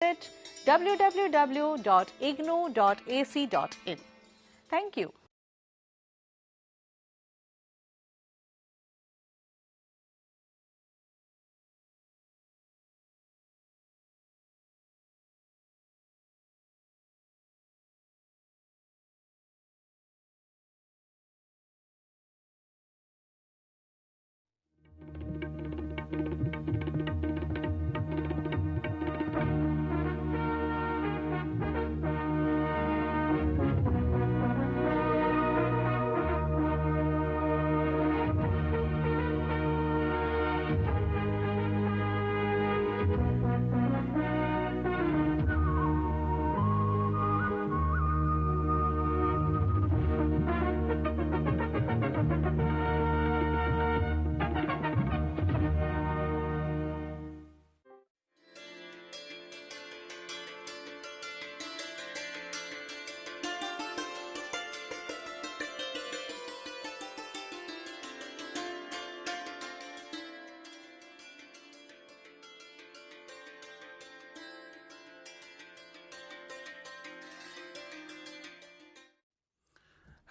visit www.ignou.ac.in. Thank you.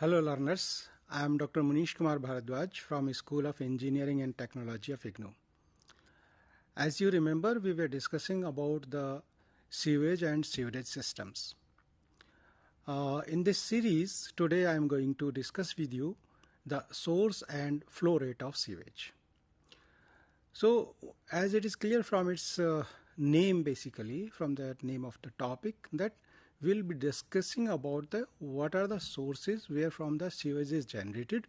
Hello learners, I am Dr. Manish Kumar Bhardwaj from School of Engineering and Technology of Ignou. As you remember, we were discussing about the sewage and sewerage systems. In this series, today I am going to discuss with you the source and flow rate of sewage. So, as it is clear from its name basically, from the name of the topic, that we'll be discussing about what are the sources where from the sewage is generated,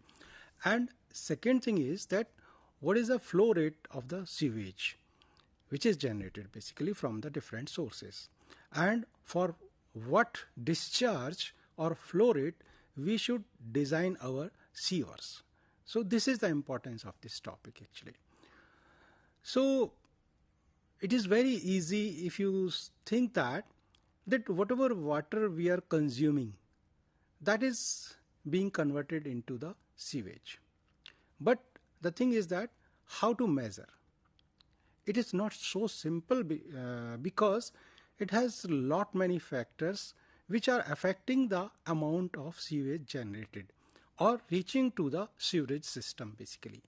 and second thing is that what is the flow rate of the sewage which is generated basically from the different sources, and for what discharge or flow rate we should design our sewers. So this is the importance of this topic actually. So it is very easy if you think that whatever water we are consuming, that is being converted into the sewage. But the thing is that how to measure? It is not so simple because it has lot many factors which are affecting the amount of sewage generated or reaching to the sewerage system basically.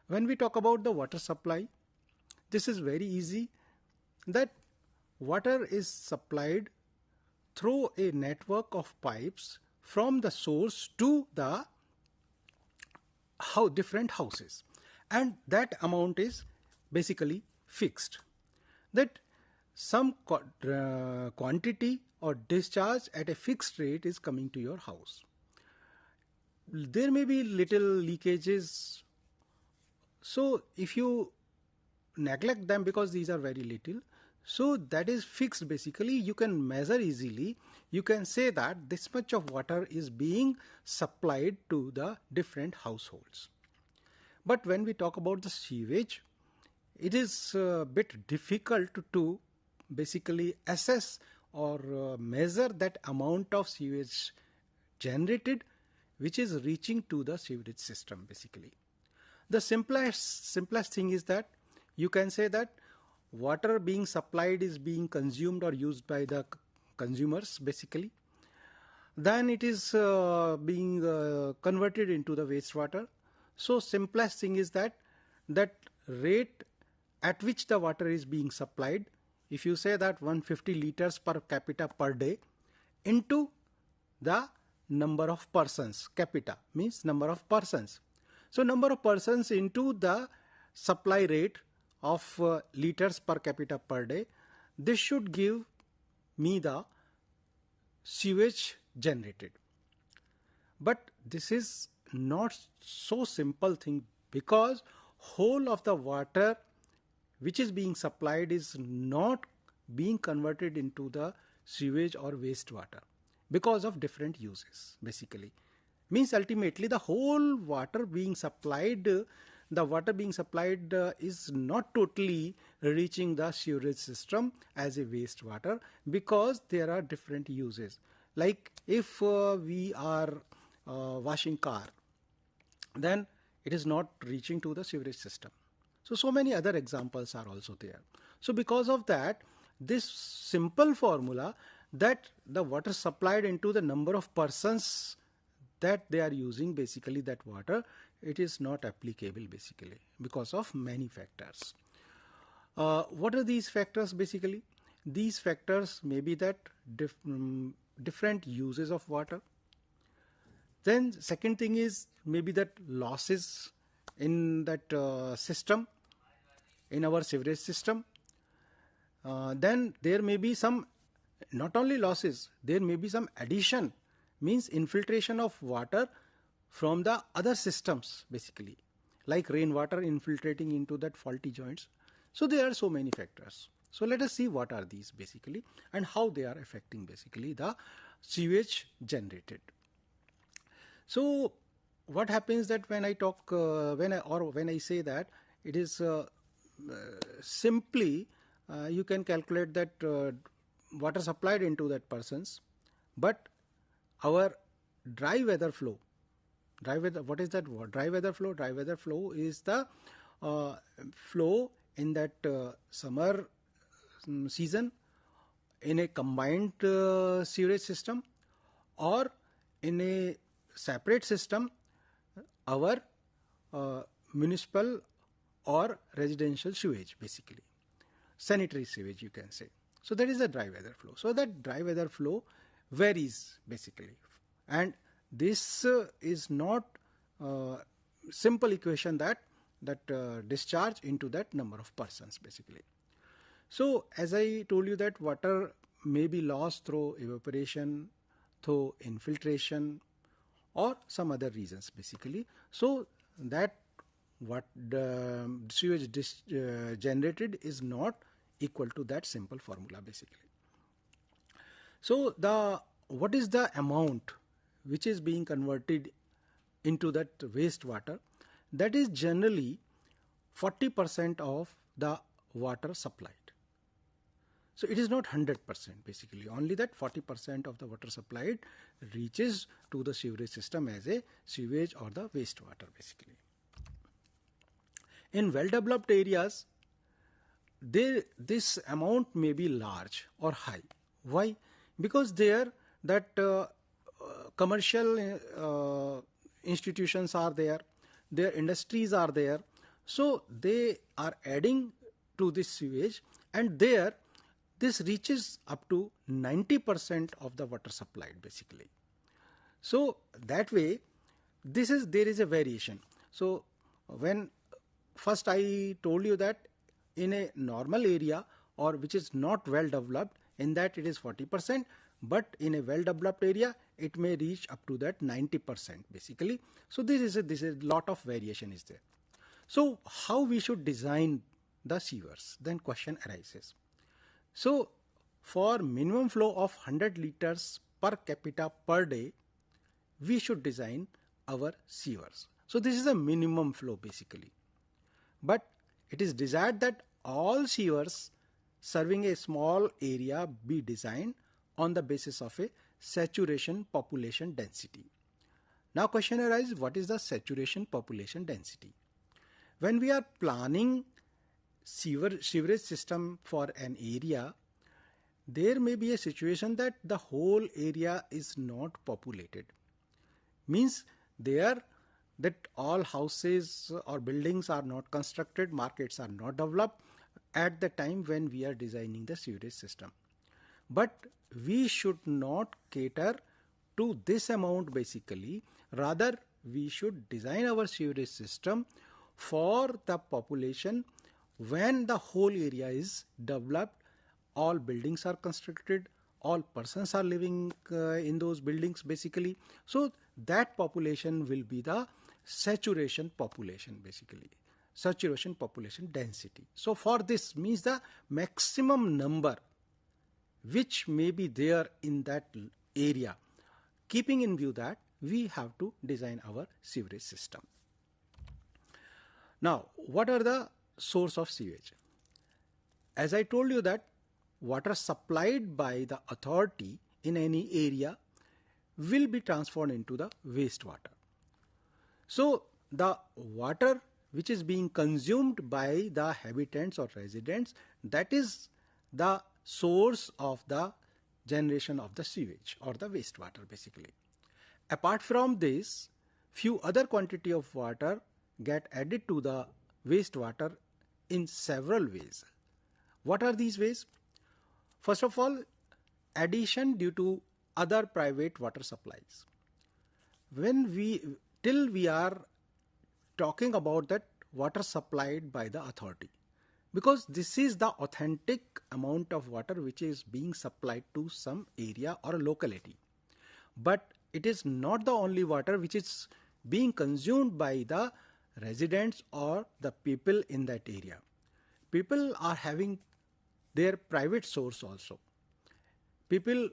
When we talk about the water supply, this is very easy, that water is supplied through a network of pipes from the source to the different houses, and that amount is basically fixed. That some quantity or discharge at a fixed rate is coming to your house. There may be little leakages, so if you neglect them because these are very little, so that is fixed basically, you can measure easily. You can say that this much of water is being supplied to the different households. But when we talk about the sewage, it is a bit difficult to basically assess or measure that amount of sewage generated which is reaching to the sewerage system basically. The simplest thing is that you can say that water being supplied is being consumed or used by the consumers basically. Then it is being converted into the wastewater. So simplest thing is that rate at which the water is being supplied, if you say that 150 liters per capita per day into the number of persons, capita means number of persons. So number of persons into the supply rate of liters per capita per day, this should give me the sewage generated. But this is not so simple thing, because whole of the water which is being supplied is not being converted into the sewage or wastewater because of different uses basically. Means ultimately the whole water being supplied, is not totally reaching the sewerage system as a wastewater, because there are different uses. Like if we are washing car, then it is not reaching to the sewerage system. So many other examples are also there. So because of that, this simple formula that the water supplied into the number of persons that they are using basically that water, it is not applicable basically because of many factors. What are these factors basically? These factors may be that different uses of water. Then second thing is maybe that losses in that system, in our sewerage system. Then there may be some, not only losses, there may be some addition, means infiltration of water from the other systems basically, like rainwater infiltrating into that faulty joints. So there are so many factors. So let us see what are these basically and how they are affecting basically the sewage generated. So what happens that when I talk, when I say that it is simply you can calculate that water supplied into that persons, but our dry weather flow, what is that? Dry weather flow? Dry weather flow is the flow in that summer season in a combined sewage system or in a separate system, our municipal or residential sewage basically, sanitary sewage you can say. So that is the dry weather flow. So that dry weather flow varies basically, and this is not simple equation that discharge into that number of persons basically. So as I told you that water may be lost through evaporation, through infiltration or some other reasons basically. So that what the sewage generated is not equal to that simple formula basically. So what is the amount which is being converted into that wastewater? That is generally 40% of the water supplied. So it is not 100% basically, only that 40% of the water supplied reaches to the sewerage system as a sewage or the wastewater basically. In well-developed areas, this amount may be large or high. Why? Because there that commercial institutions are there, their industries are there, so they are adding to this sewage, and there this reaches up to 90% of the water supplied basically. So that way there is a variation. So when first I told you that in a normal area or which is not well developed, in that it is 40%, but in a well developed area it may reach up to that 90% basically. So this is a lot of variation is there. So how we should design the sewers? Then question arises. So for minimum flow of 100 liters per capita per day, we should design our sewers. So this is a minimum flow basically. But it is desired that all sewers serving a small area be designed on the basis of a saturation population density. Now question arises, what is the saturation population density? When we are planning sewerage system for an area, there may be a situation that the whole area is not populated. Means there that all houses or buildings are not constructed, markets are not developed at the time when we are designing the sewerage system. But we should not cater to this amount basically, rather we should design our sewerage system for the population when the whole area is developed, all buildings are constructed, all persons are living in those buildings basically. So that population will be the saturation population basically, saturation population density. So for this means the maximum number which may be there in that area, keeping in view that we have to design our sewerage system. Now what are the source of sewage? As I told you that water supplied by the authority in any area will be transformed into the wastewater. So the water which is being consumed by the habitants or residents, that is the source of the generation of the sewage or the wastewater basically. Apart from this, few other quantity of water get added to the wastewater in several ways. What are these ways? First of all, addition due to other private water supplies. Till we are talking about that water supplied by the authority, because this is the authentic amount of water which is being supplied to some area or a locality. But it is not the only water which is being consumed by the residents or the people in that area. People are having their private source also. People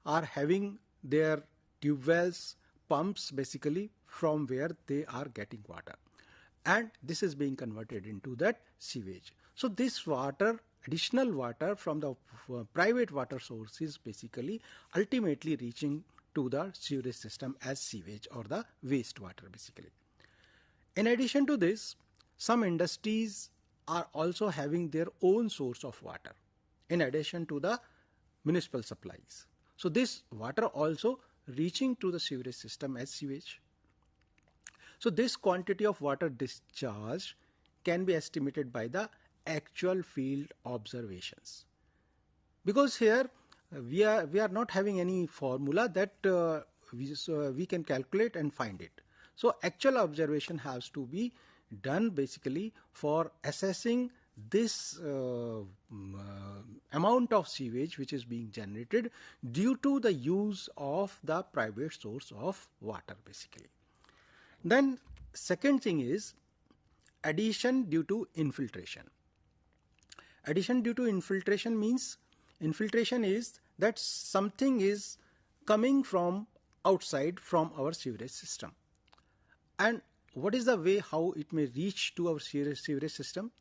are having their tube wells, pumps basically, from where they are getting water. And this is being converted into that sewage. So this water, additional water from the private water sources basically ultimately reaching to the sewage system as sewage or the wastewater basically. In addition to this, some industries are also having their own source of water in addition to the municipal supplies. So this water also reaching to the sewage system as sewage. So this quantity of water discharged can be estimated by the actual field observations. Because here we are not having any formula that we can calculate and find it. So actual observation has to be done basically for assessing this amount of sewage which is being generated due to the use of the private source of water basically. Then second thing is addition due to infiltration. Addition due to infiltration means infiltration is that something is coming from outside from our sewerage system. And what is the way how it may reach to our sewerage system?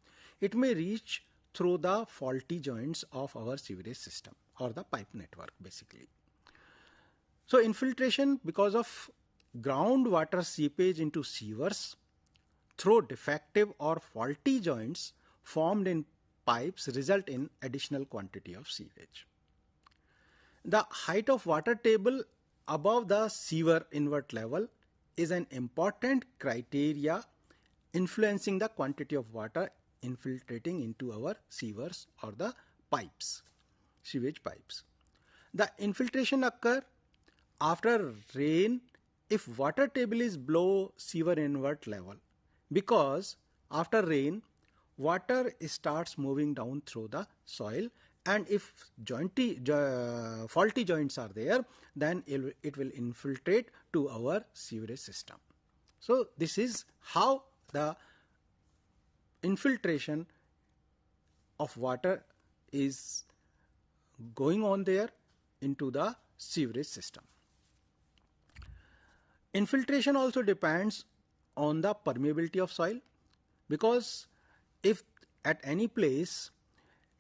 It may reach through the faulty joints of our sewerage system or the pipe network basically. So infiltration because of groundwater seepage into sewers through defective or faulty joints formed in pipes result in additional quantity of sewage. The height of water table above the sewer invert level is an important criteria influencing the quantity of water infiltrating into our sewers or the pipes, sewage pipes. The infiltration occur after rain if water table is below sewer invert level, because after rain water starts moving down through the soil, and if faulty joints are there, then it will infiltrate to our sewerage system. So this is how the infiltration of water is going on there into the sewerage system. Infiltration also depends on the permeability of soil, because if at any place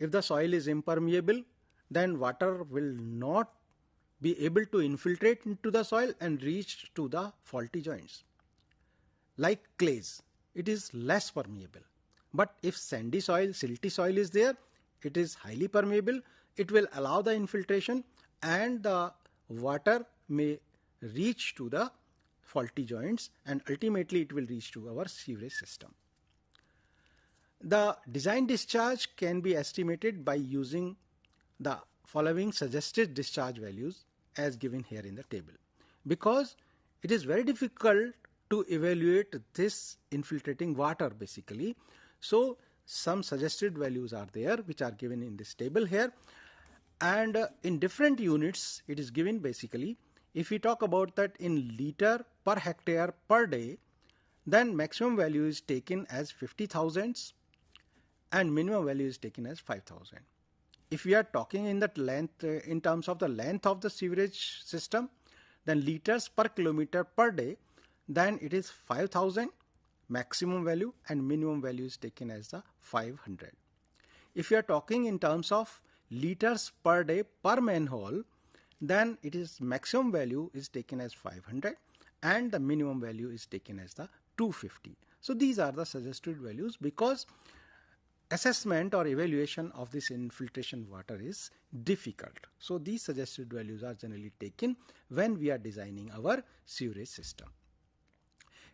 if the soil is impermeable, then water will not be able to infiltrate into the soil and reach to the faulty joints. Like clays, it is less permeable. But if sandy soil, silty soil is there, it is highly permeable. It will allow the infiltration and the water may reach to the faulty joints, and ultimately it will reach to our sewerage system. The design discharge can be estimated by using the following suggested discharge values as given here in the table, because it is very difficult to evaluate this infiltrating water basically. So some suggested values are there which are given in this table here, and in different units it is given basically. If we talk about that in liter per hectare per day, then maximum value is taken as 50,000 and minimum value is taken as 5,000. If we are talking in that length, in terms of the length of the sewerage system, then liters per kilometer per day, then it is 5,000 maximum value and minimum value is taken as the 500. If you are talking in terms of liters per day per manhole, then it is maximum value is taken as 500 and the minimum value is taken as the 250. So these are the suggested values, because assessment or evaluation of this infiltration water is difficult. So these suggested values are generally taken when we are designing our sewerage system.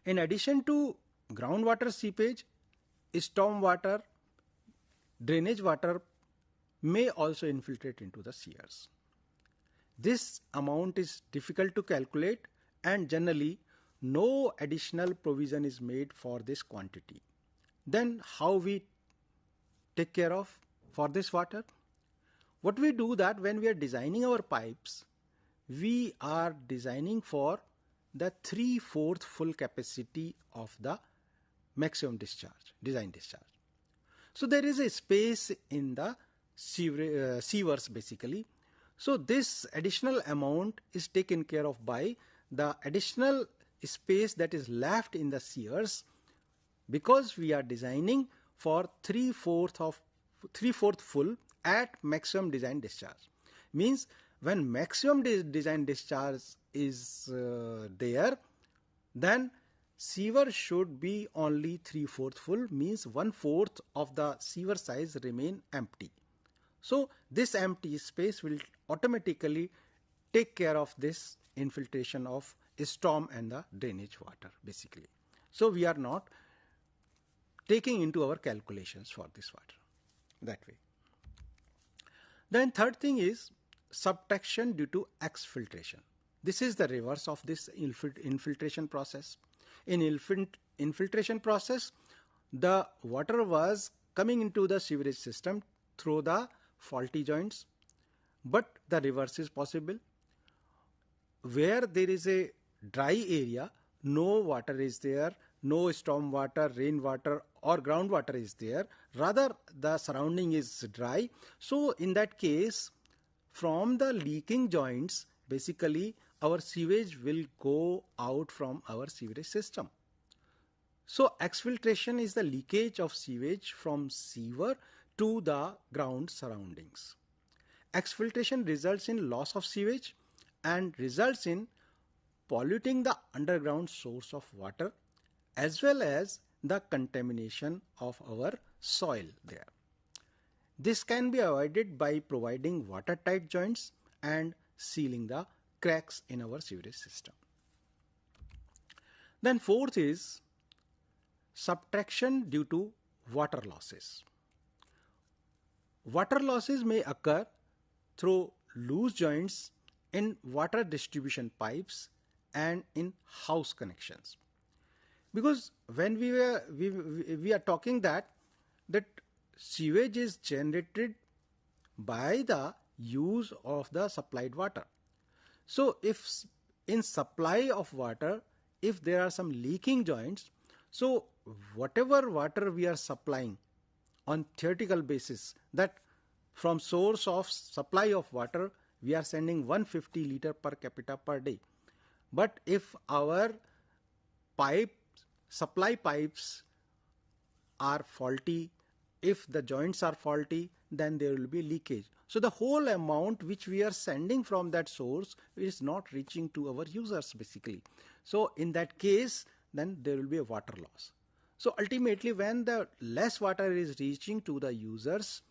In addition to groundwater seepage, storm water, drainage water may also infiltrate into the sewers. This amount is difficult to calculate, and generally no additional provision is made for this quantity. Then how we take care of for this water? What we do that when we are designing our pipes, we are designing for the 3/4 full capacity of the maximum discharge, design discharge. So there is a space in the sewers basically. So this additional amount is taken care of by the additional space that is left in the sewers, because we are designing for 3/4 full at maximum design discharge. Means when maximum design discharge is there, then sewer should be only 3/4 full, means 1/4 of the sewer size remain empty. So this empty space will automatically take care of this infiltration of storm and the drainage water basically. So we are not taking into our calculations for this water that way. Then third thing is subtraction due to exfiltration. This is the reverse of this infiltration process. In infiltration process, the water was coming into the sewerage system through the faulty joints, but the reverse is possible. Where there is a dry area, no water is there, no storm water, rain water or groundwater is there, rather the surrounding is dry. So in that case, from the leaking joints, basically our sewage will go out from our sewerage system. So exfiltration is the leakage of sewage from sewer to the ground surroundings. Exfiltration results in loss of sewage and results in polluting the underground source of water as well as the contamination of our soil there. This can be avoided by providing watertight joints and sealing the cracks in our sewerage system. Then fourth is subtraction due to water losses. Water losses may occur through loose joints in water distribution pipes and in house connections. Because when we are talking that sewage is generated by the use of the supplied water. So if in supply of water, if there are some leaking joints, so whatever water we are supplying on theoretical basis, that from source of supply of water we are sending 150 liter per capita per day. But if our supply pipes are faulty, if the joints are faulty, then there will be leakage. So the whole amount which we are sending from that source is not reaching to our users basically. So in that case, then there will be a water loss. So ultimately, when the less water is reaching to the users,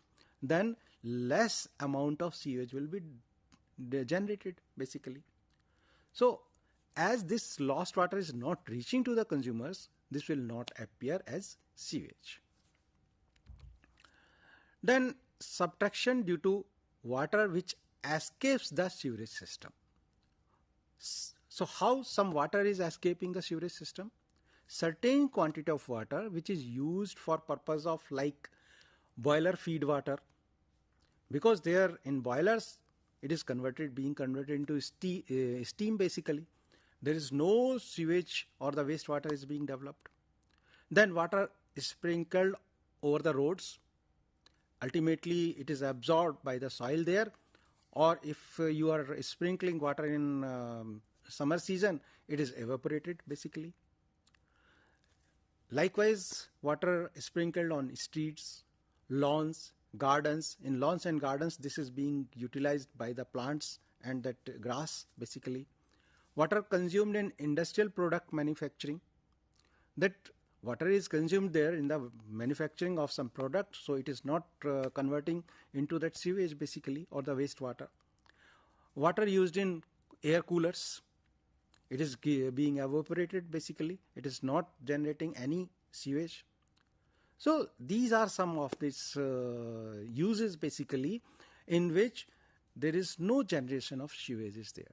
then less amount of sewage will be generated basically. So as this lost water is not reaching to the consumers, this will not appear as sewage. Then subtraction due to water which escapes the sewerage system. So how some water is escaping the sewerage system? Certain quantity of water which is used for purpose of like boiler feed water, because there in boilers it is being converted into steam basically. There is no sewage or the wastewater is being developed. Then water is sprinkled over the roads. Ultimately, it is absorbed by the soil there. Or if you are sprinkling water in summer season, it is evaporated basically. Likewise, water is sprinkled on streets, lawns, gardens. In lawns and gardens, this is being utilized by the plants and that grass basically. Water consumed in industrial product manufacturing. That water is consumed there in the manufacturing of some product, so it is not converting into that sewage basically, or the wastewater. Water used in air coolers, it is being evaporated basically, it is not generating any sewage. So these are some of these uses basically in which there is no generation of sewage is there.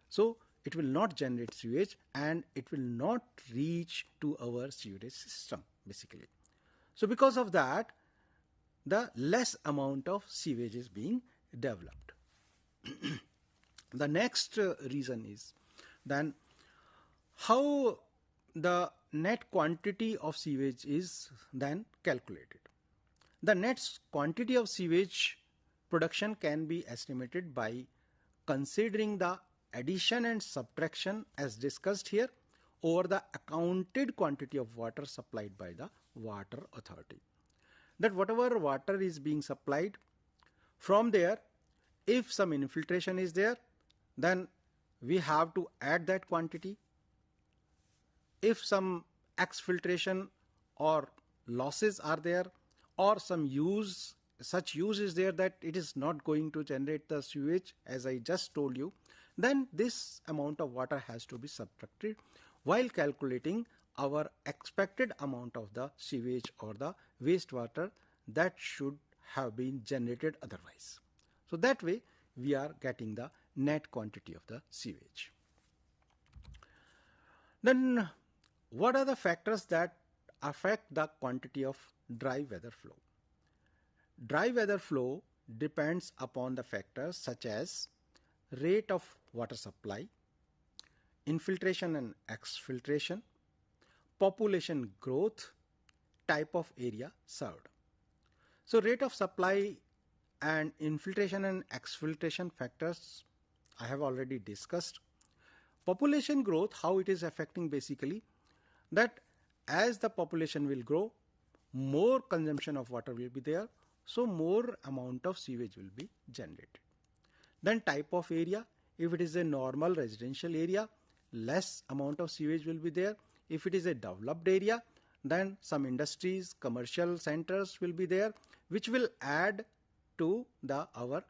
So it will not generate sewage and it will not reach to our sewage system basically. So because of that, the less amount of sewage is being developed. The next reason is then how the net quantity of sewage is then calculated. The net quantity of sewage production can be estimated by considering the addition and subtraction as discussed here over the accounted quantity of water supplied by the water authority. That whatever water is being supplied, from there, if some infiltration is there, then we have to add that quantity. If some exfiltration or losses are there, or some such use is there that it is not going to generate the sewage as I just told you, then this amount of water has to be subtracted while calculating our expected amount of the sewage or the wastewater that should have been generated otherwise. So that way we are getting the net quantity of the sewage. Then what are the factors that affect the quantity of dry weather flow? Dry weather flow depends upon the factors such as rate of water supply, infiltration and exfiltration, population growth, type of area served. So rate of supply and infiltration and exfiltration factors I have already discussed. Population growth, how it is affecting basically that as the population will grow, more consumption of water will be there, so more amount of sewage will be generated. Then type of area, if it is a normal residential area, less amount of sewage will be there. If it is a developed area, then some industries, commercial centers will be there, which will add to our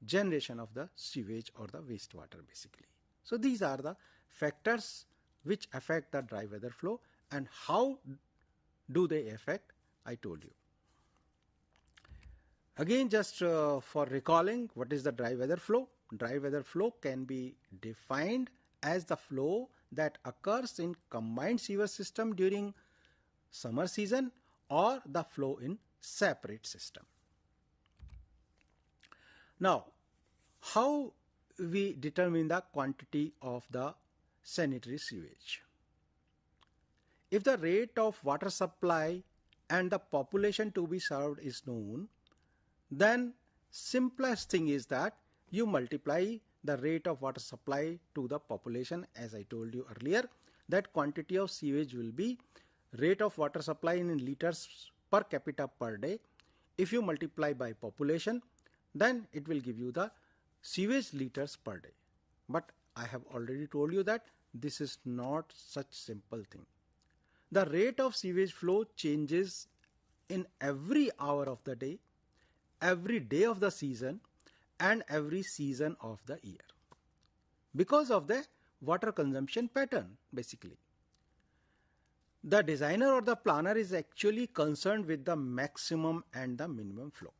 generation of the sewage or the wastewater basically. So these are the factors which affect the dry weather flow, and how do they affect, I told you. Again, just for recalling, what is the dry weather flow? Dry weather flow can be defined as the flow that occurs in combined sewer system during summer season or the flow in separate system. Now, how we determine the quantity of the sanitary sewage? If the rate of water supply and the population to be served is known, then simplest thing is that you multiply the rate of water supply to the population. As I told you earlier, that quantity of sewage will be rate of water supply in liters per capita per day. If you multiply by population, then it will give you the sewage liters per day. But I have already told you that this is not such simple thing. The rate of sewage flow changes in every hour of the day, every day of the season, and every season of the year, because of the water consumption pattern basically. The designer or the planner is actually concerned with the maximum and the minimum flow.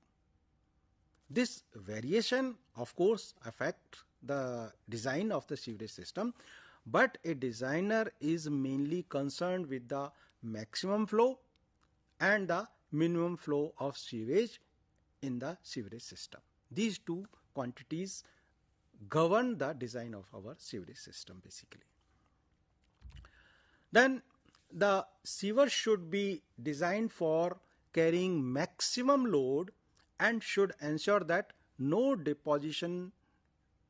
This variation, of course, affects the design of the sewage system, but a designer is mainly concerned with the maximum flow and the minimum flow of sewage in the sewage system. These two quantities govern the design of our sewage system basically. Then the sewer should be designed for carrying maximum load and should ensure that no deposition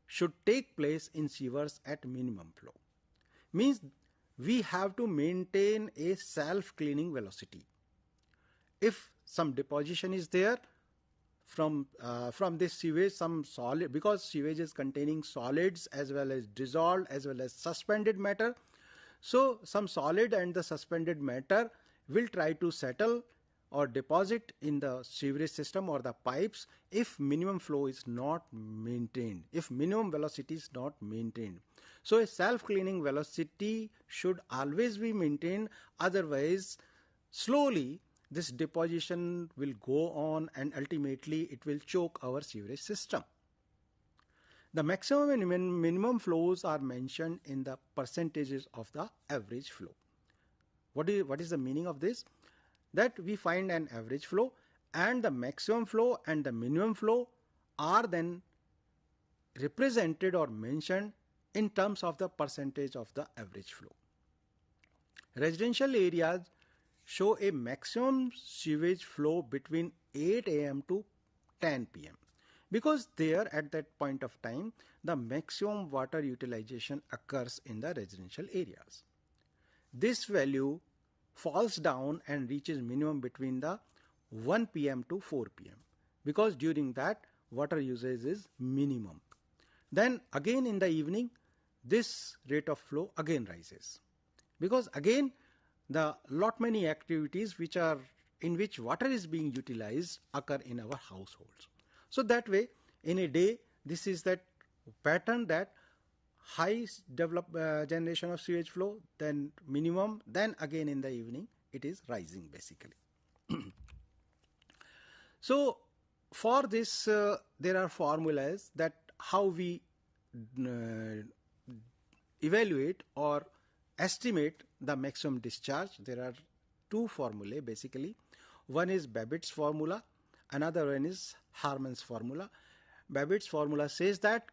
should take place in sewers at minimum flow. Means we have to maintain a self-cleaning velocity. If some deposition is there from this sewage, some solid, because sewage is containing solids as well as dissolved as well as suspended matter, So some solid and the suspended matter will try to settle or deposit in the sewerage system or the pipes if minimum flow is not maintained, if minimum velocity is not maintained. So a self-cleaning velocity should always be maintained, otherwise slowly this deposition will go on and ultimately it will choke our sewerage system. The maximum and minimum flows are mentioned in the percentages of the average flow. What is the meaning of this? That we find an average flow and the maximum flow and the minimum flow are then represented or mentioned in terms of the percentage of the average flow. Residential areas show a maximum sewage flow between 8 a.m. to 10 p.m. because there at that point of time the maximum water utilization occurs in the residential areas. This value falls down and reaches minimum between the 1 p.m. to 4 p.m. because during that water usage is minimum. Then again in the evening this rate of flow again rises because again the lot many activities in which water is being utilized occur in our households. So that way in a day this is that pattern, that high generation of sewage flow, then minimum, then again in the evening it is rising basically. So for this there are formulas that how we evaluate or estimate the maximum discharge. There are two formulae basically. One is Babbitt's formula, another one is Harman's formula. Babbitt's formula says that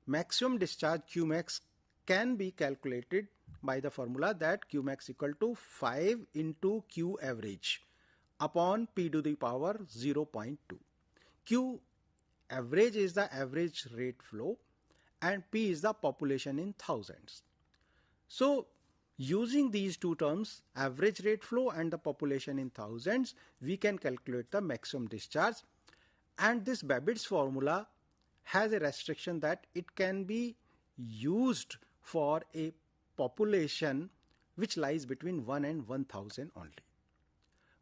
maximum discharge Qmax can be calculated by the formula that Qmax equal to 5 into Q average upon P to the power 0.2. Q average is the average rate flow and P is the population in thousands. So using these two terms, average rate flow and the population in thousands, we can calculate the maximum discharge. And this Babbitt's formula has a restriction that it can be used for a population which lies between 1 and 1000 only.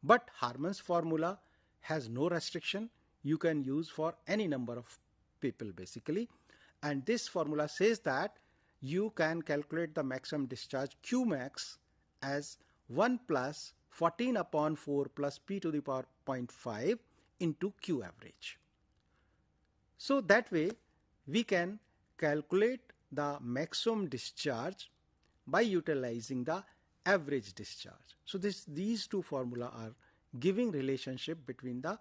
But Harman's formula has no restriction. You can use for any number of people basically. And this formula says that you can calculate the maximum discharge Qmax as 1 plus 14 upon 4 plus P to the power 0.5 into Q average. So that way we can calculate the maximum discharge by utilizing the average discharge. So these two formula are giving relationship between the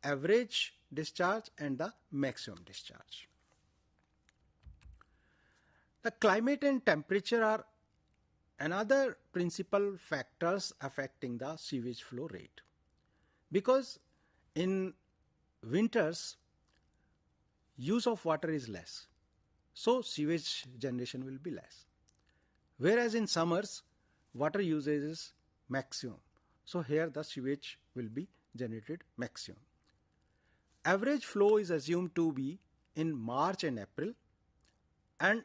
average discharge and the maximum discharge. The climate and temperature are another principal factors affecting the sewage flow rate, because in winters use of water is less, so sewage generation will be less, whereas in summers water usage is maximum, so here the sewage will be generated maximum. Average flow is assumed to be in March and April and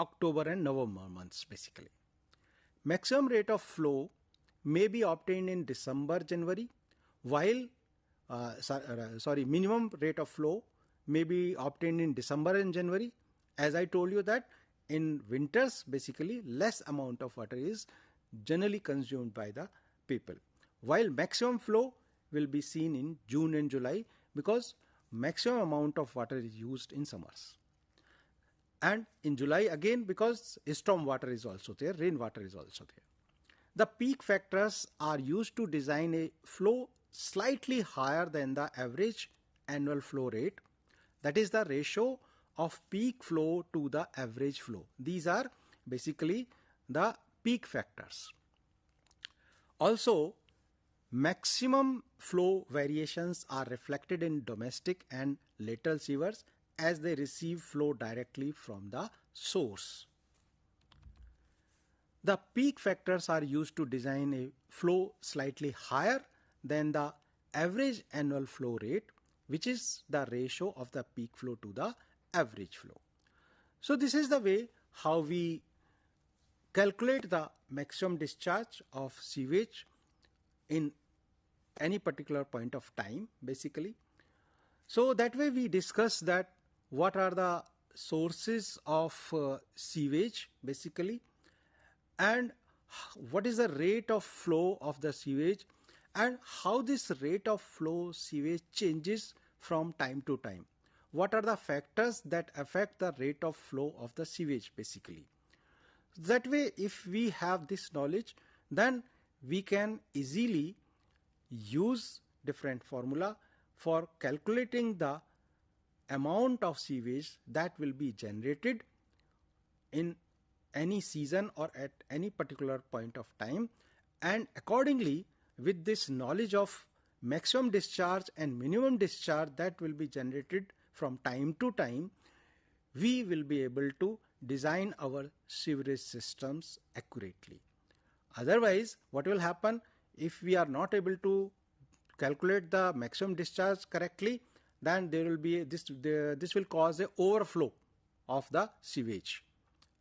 October and November months basically. Maximum rate of flow may be obtained in December, January, while minimum rate of flow may be obtained in December and January. As I told you that in winters basically less amount of water is generally consumed by the people, while maximum flow will be seen in June and July because maximum amount of water is used in summers. And in July again because storm water is also there, rainwater is also there. The peak factors are used to design a flow slightly higher than the average annual flow rate. That is the ratio of peak flow to the average flow. These are basically the peak factors. Also, maximum flow variations are reflected in domestic and lateral sewers as they receive flow directly from the source. The peak factors are used to design a flow slightly higher than the average annual flow rate, which is the ratio of the peak flow to the average flow. So this is the way how we calculate the maximum discharge of sewage in any particular point of time, basically. So that way we discuss that what are the sources of sewage, basically, and what is the rate of flow of the sewage, and how this rate of flow sewage changes from time to time. What are the factors that affect the rate of flow of the sewage, basically. That way, if we have this knowledge, then we can easily use different formula for calculating the amount of sewage that will be generated in any season or at any particular point of time, and accordingly, with this knowledge of maximum discharge and minimum discharge that will be generated from time to time, we will be able to design our sewerage systems accurately. Otherwise, what will happen if we are not able to calculate the maximum discharge correctly? Then there will be this will cause an overflow of the sewage.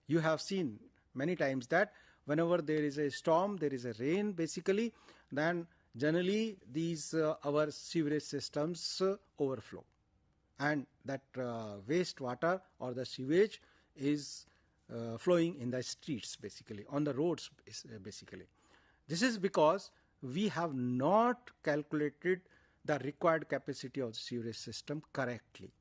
You have seen many times that whenever there is a storm, there is a rain, basically, then generally these our sewerage systems overflow, and that wastewater or the sewage is flowing in the streets, basically, on the roads, basically. This is because we have not calculated the required capacity of the sewerage system correctly.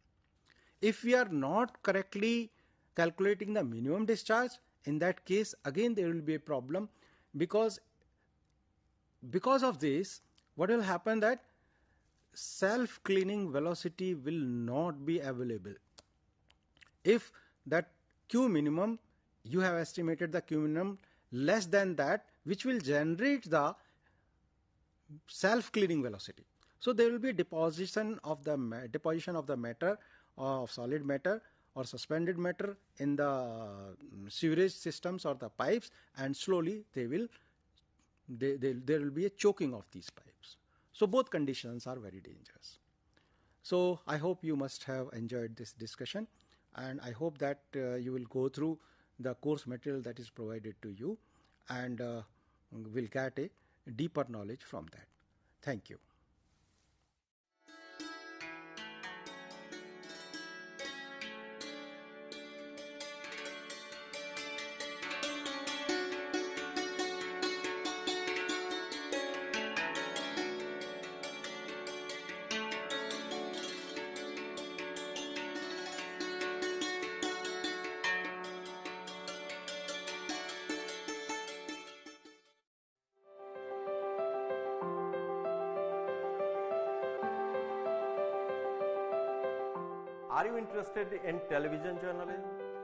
If we are not correctly calculating the minimum discharge, in that case, again there will be a problem, because of this, what will happen that self-cleaning velocity will not be available. If that Q minimum, you have estimated the Q minimum less than that, which will generate the self-cleaning velocity. So there will be deposition of the matter, of solid matter or suspended matter in the sewerage systems or the pipes, and slowly there will be a choking of these pipes. So both conditions are very dangerous. So I hope you must have enjoyed this discussion, and I hope that you will go through the course material that is provided to you, and will get a deeper knowledge from that. Thank you. Are you interested in television journalism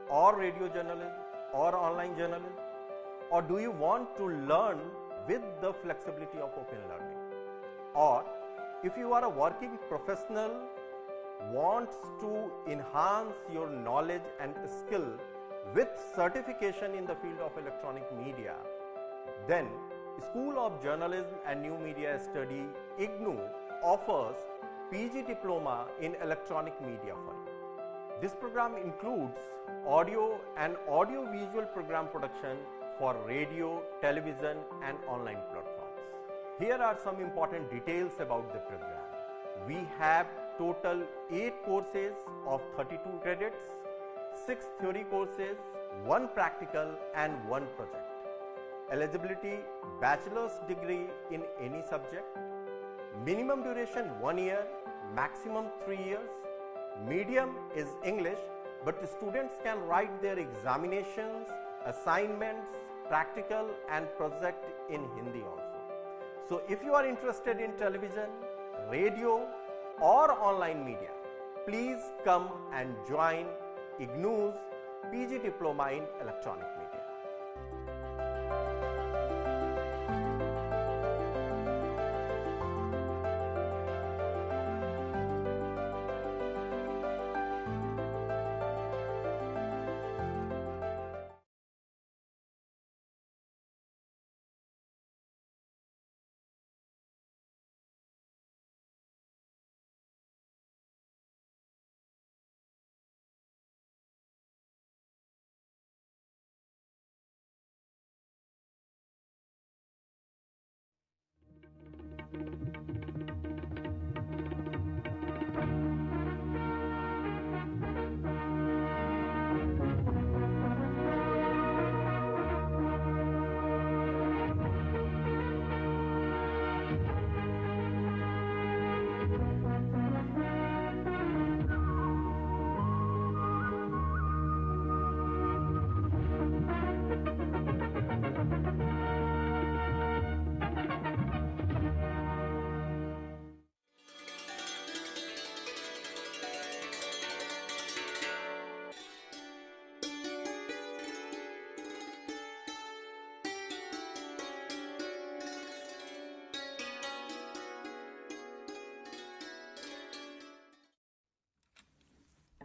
or radio journalism or online journalism? Or do you want to learn with the flexibility of open learning? Or if you are a working professional, wants to enhance your knowledge and skill with certification in the field of electronic media, then School of Journalism and New Media Study Ignou offers PG Diploma in Electronic Media for you. This program includes audio and audio-visual program production for radio, television and online platforms. Here are some important details about the program. We have total 8 courses of 32 credits, 6 theory courses, 1 practical and 1 project. Eligibility: bachelor's degree in any subject. Minimum duration 1 year, maximum 3 years. Medium is English, but the students can write their examinations, assignments, practical and project in Hindi also. So if you are interested in television, radio or online media, please come and join Ignou's PG Diploma in Electronic Media.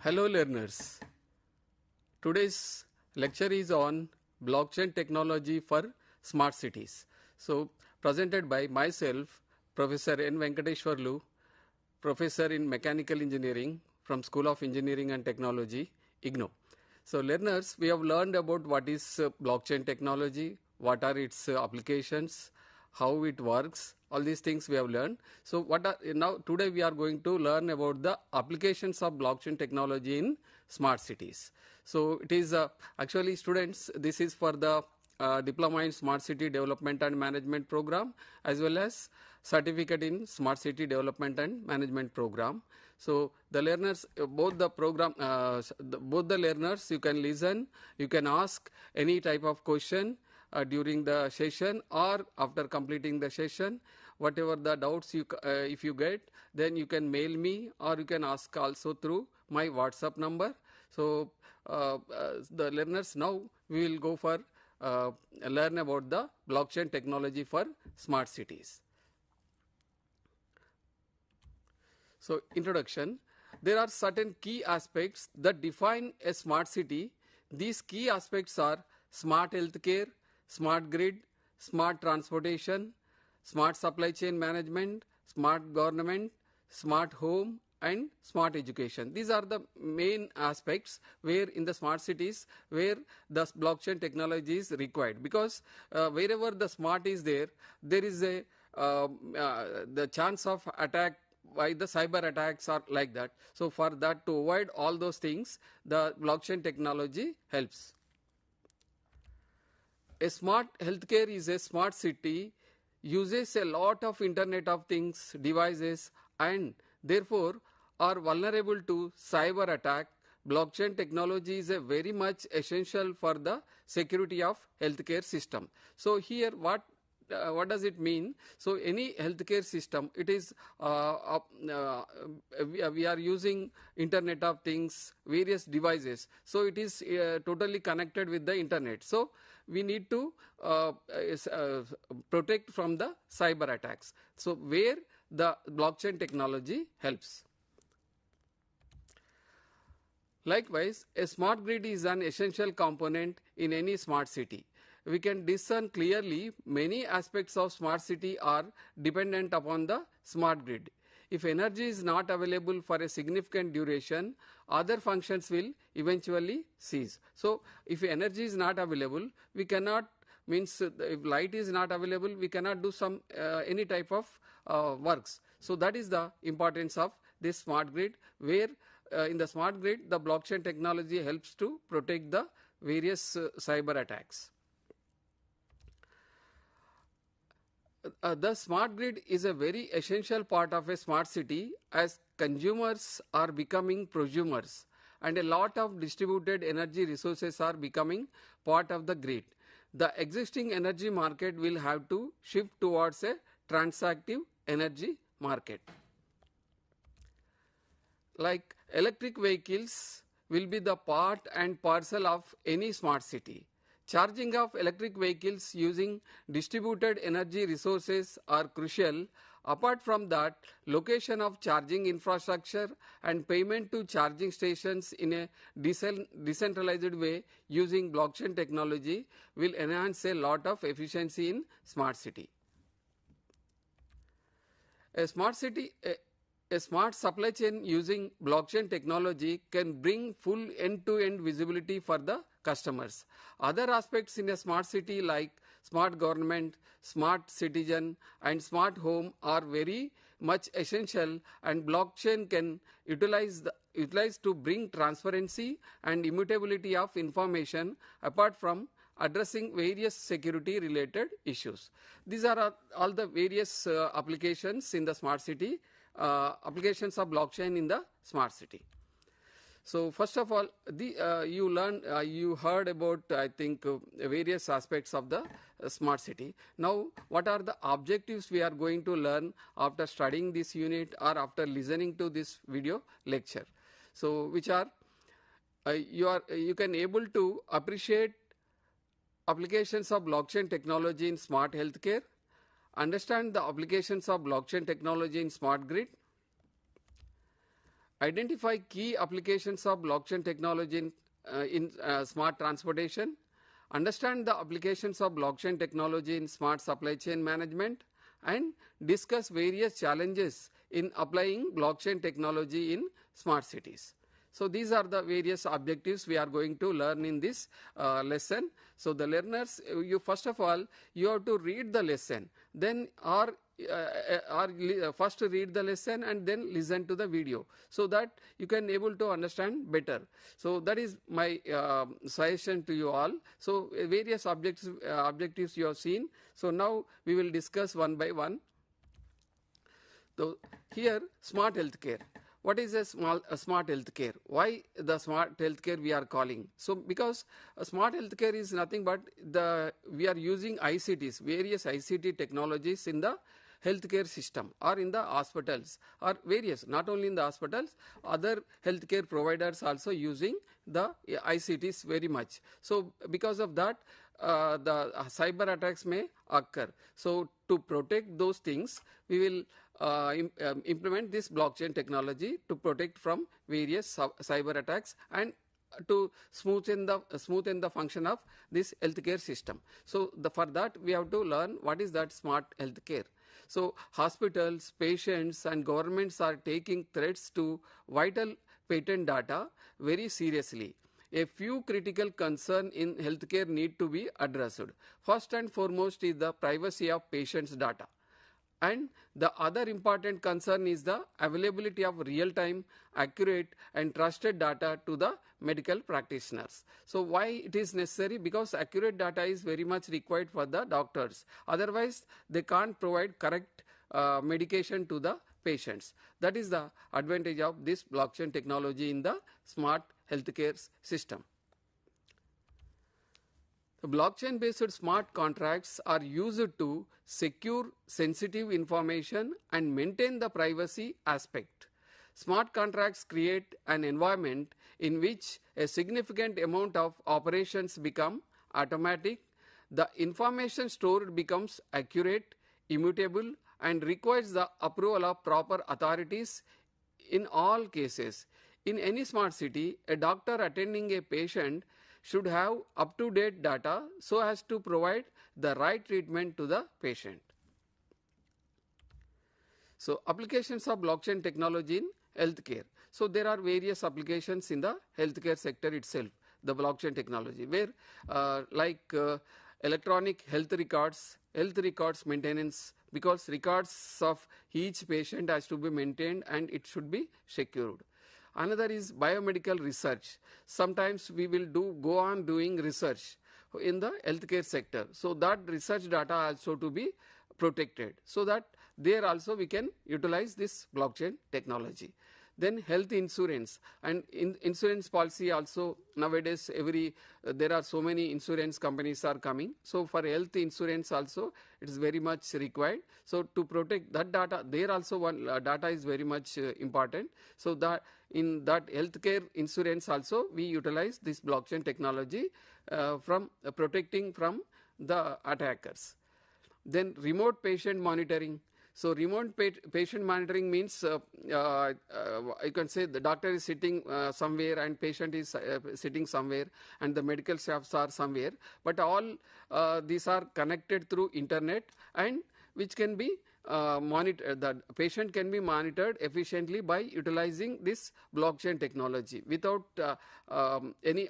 Hello learners. Today's lecture is on blockchain technology for smart cities. So presented by myself, Professor N. Venkateshwarlu, Professor in Mechanical Engineering from School of Engineering and Technology, Ignou. So learners, we have learned about what is blockchain technology, what are its applications, how it works, all these things we have learned. So now today we are going to learn about the applications of blockchain technology in smart cities. So it is actually students, this is for the Diploma in Smart City Development and Management Program as well as Certificate in Smart City Development and Management Program. So the learners, both the learners, you can listen, you can ask any type of question during the session or after completing the session. Whatever the doubts if you get, then you can mail me or you can ask also through my WhatsApp number. So the learners, now we will go for learn about the blockchain technology for smart cities. So introduction, there are certain key aspects that define a smart city. These key aspects are smart healthcare, smart grid, smart transportation, smart supply chain management, smart government, smart home and smart education. These are the main aspects where in the smart cities where the blockchain technology is required, because wherever the smart is there, there is a the chance of attack by the cyber attacks are like that. So for that, to avoid all those things, the blockchain technology helps. A smart healthcare is a smart city, uses a lot of Internet of Things devices and therefore are vulnerable to cyber attack. Blockchain technology is a very much essential for the security of healthcare system. So here what does it mean? So any healthcare system, it is we are using Internet of Things, various devices. So it is totally connected with the internet. So we need to protect from the cyber attacks. So where the blockchain technology helps. Likewise, a smart grid is an essential component in any smart city. We can discern clearly many aspects of smart city are dependent upon the smart grid. If energy is not available for a significant duration, other functions will eventually cease. So if energy is not available, we cannot, means if light is not available, we cannot do some any type of works. So that is the importance of this smart grid, where in the smart grid the blockchain technology helps to protect the various cyber attacks. The smart grid is a very essential part of a smart city, as consumers are becoming prosumers and a lot of distributed energy resources are becoming part of the grid. The existing energy market will have to shift towards a transactive energy market. Like electric vehicles will be the part and parcel of any smart city. Charging of electric vehicles using distributed energy resources are crucial. Apart from that, location of charging infrastructure and payment to charging stations in a decentralized way using blockchain technology will enhance a lot of efficiency in smart city. A smart supply chain using blockchain technology can bring full end-to-end visibility for the customers. Other aspects in a smart city like smart government, smart citizen and smart home are very much essential, and blockchain can utilize to bring transparency and immutability of information, apart from addressing various security related issues. These are all the various applications in the smart city, applications of blockchain in the smart city. So first of all, you heard about, I think, various aspects of the smart city. Now, what are the objectives we are going to learn after studying this unit or after listening to this video lecture? So, which are you can able to appreciate applications of blockchain technology in smart healthcare, understand the applications of blockchain technology in smart grid, identify key applications of blockchain technology in smart transportation, understand the applications of blockchain technology in smart supply chain management, and discuss various challenges in applying blockchain technology in smart cities. So these are the various objectives we are going to learn in this lesson. So the learners, you first of all, you have to read the lesson, then first read the lesson and then listen to the video, so that you can able to understand better. So that is my suggestion to you all. So various objectives you have seen. So now we will discuss one by one. So here, smart healthcare. What is a smart healthcare? Why the smart healthcare we are calling? So because smart healthcare is nothing but we are using ICTs, various ICT technologies in the healthcare system or in the hospitals or various, not only in the hospitals, other healthcare providers also using the ICTs very much. So because of that, the cyber attacks may occur. So to protect those things, we will implement this blockchain technology to protect from various cyber attacks and to smoothen the function of this healthcare system. So for that we have to learn what is that smart healthcare. So hospitals, patients and governments are taking threats to vital patient data very seriously. A few critical concerns in healthcare need to be addressed. First and foremost is the privacy of patients' data. And the other important concern is the availability of real-time, accurate and trusted data to the medical practitioners. So why it is necessary? Because accurate data is very much required for the doctors. Otherwise, they can't provide correct medication to the patients. That is the advantage of this blockchain technology in the smart healthcare system. Blockchain-based smart contracts are used to secure sensitive information and maintain the privacy aspect. Smart contracts create an environment in which a significant amount of operations become automatic, the information stored becomes accurate, immutable, and requires the approval of proper authorities in all cases. In any smart city, a doctor attending a patient should have up-to-date data so as to provide the right treatment to the patient. So applications of blockchain technology in healthcare. So there are various applications in the healthcare sector itself, the blockchain technology, where electronic health records maintenance, because records of each patient has to be maintained and it should be secured. Another is biomedical research. Sometimes we will go on doing research in the healthcare sector. So that research data also to be protected, so that there also we can utilize this blockchain technology. Then health insurance and insurance policy also nowadays there are so many insurance companies are coming. So for health insurance also it is very much required. So to protect that data, there also one data is very much important. So that in that healthcare insurance also we utilize this blockchain technology from protecting from the attackers. Then remote patient monitoring. So remote patient monitoring means you can say the doctor is sitting somewhere and patient is sitting somewhere and the medical staffs are somewhere, but all these are connected through internet and which can be monitored. The patient can be monitored efficiently by utilizing this blockchain technology without any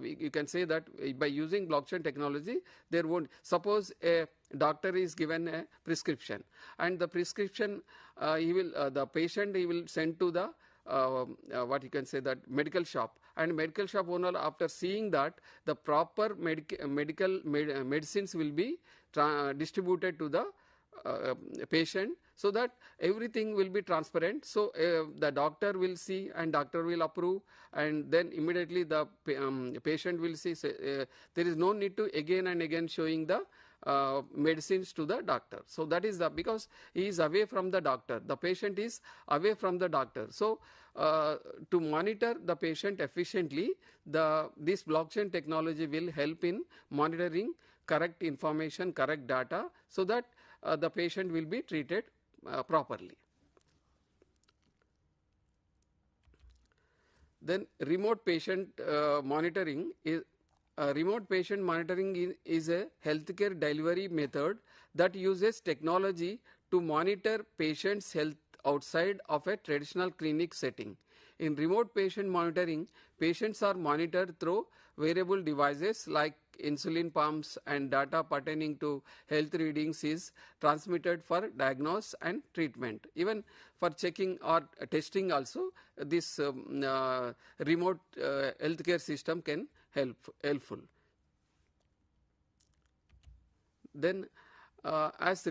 you can say that by using blockchain technology there won't, suppose a doctor is given a prescription and the prescription the patient he will send to the what you can say that medical shop, and medical shop owner after seeing that the proper medicines will be distributed to the patient, so that everything will be transparent. So the doctor will see and doctor will approve, and then immediately the patient will see. There is no need to again and again showing the medicines to the doctor. So that is because he is away from the doctor, the patient is away from the doctor. So to monitor the patient efficiently, this blockchain technology will help in monitoring correct information, correct data, so that the patient will be treated properly. Then remote patient monitoring is is a healthcare delivery method that uses technology to monitor patients' health outside of a traditional clinic setting. In remote patient monitoring, patients are monitored through wearable devices like insulin pumps, and data pertaining to health readings is transmitted for diagnosis and treatment. Even for checking or testing also, this remote healthcare system can helpful. Then as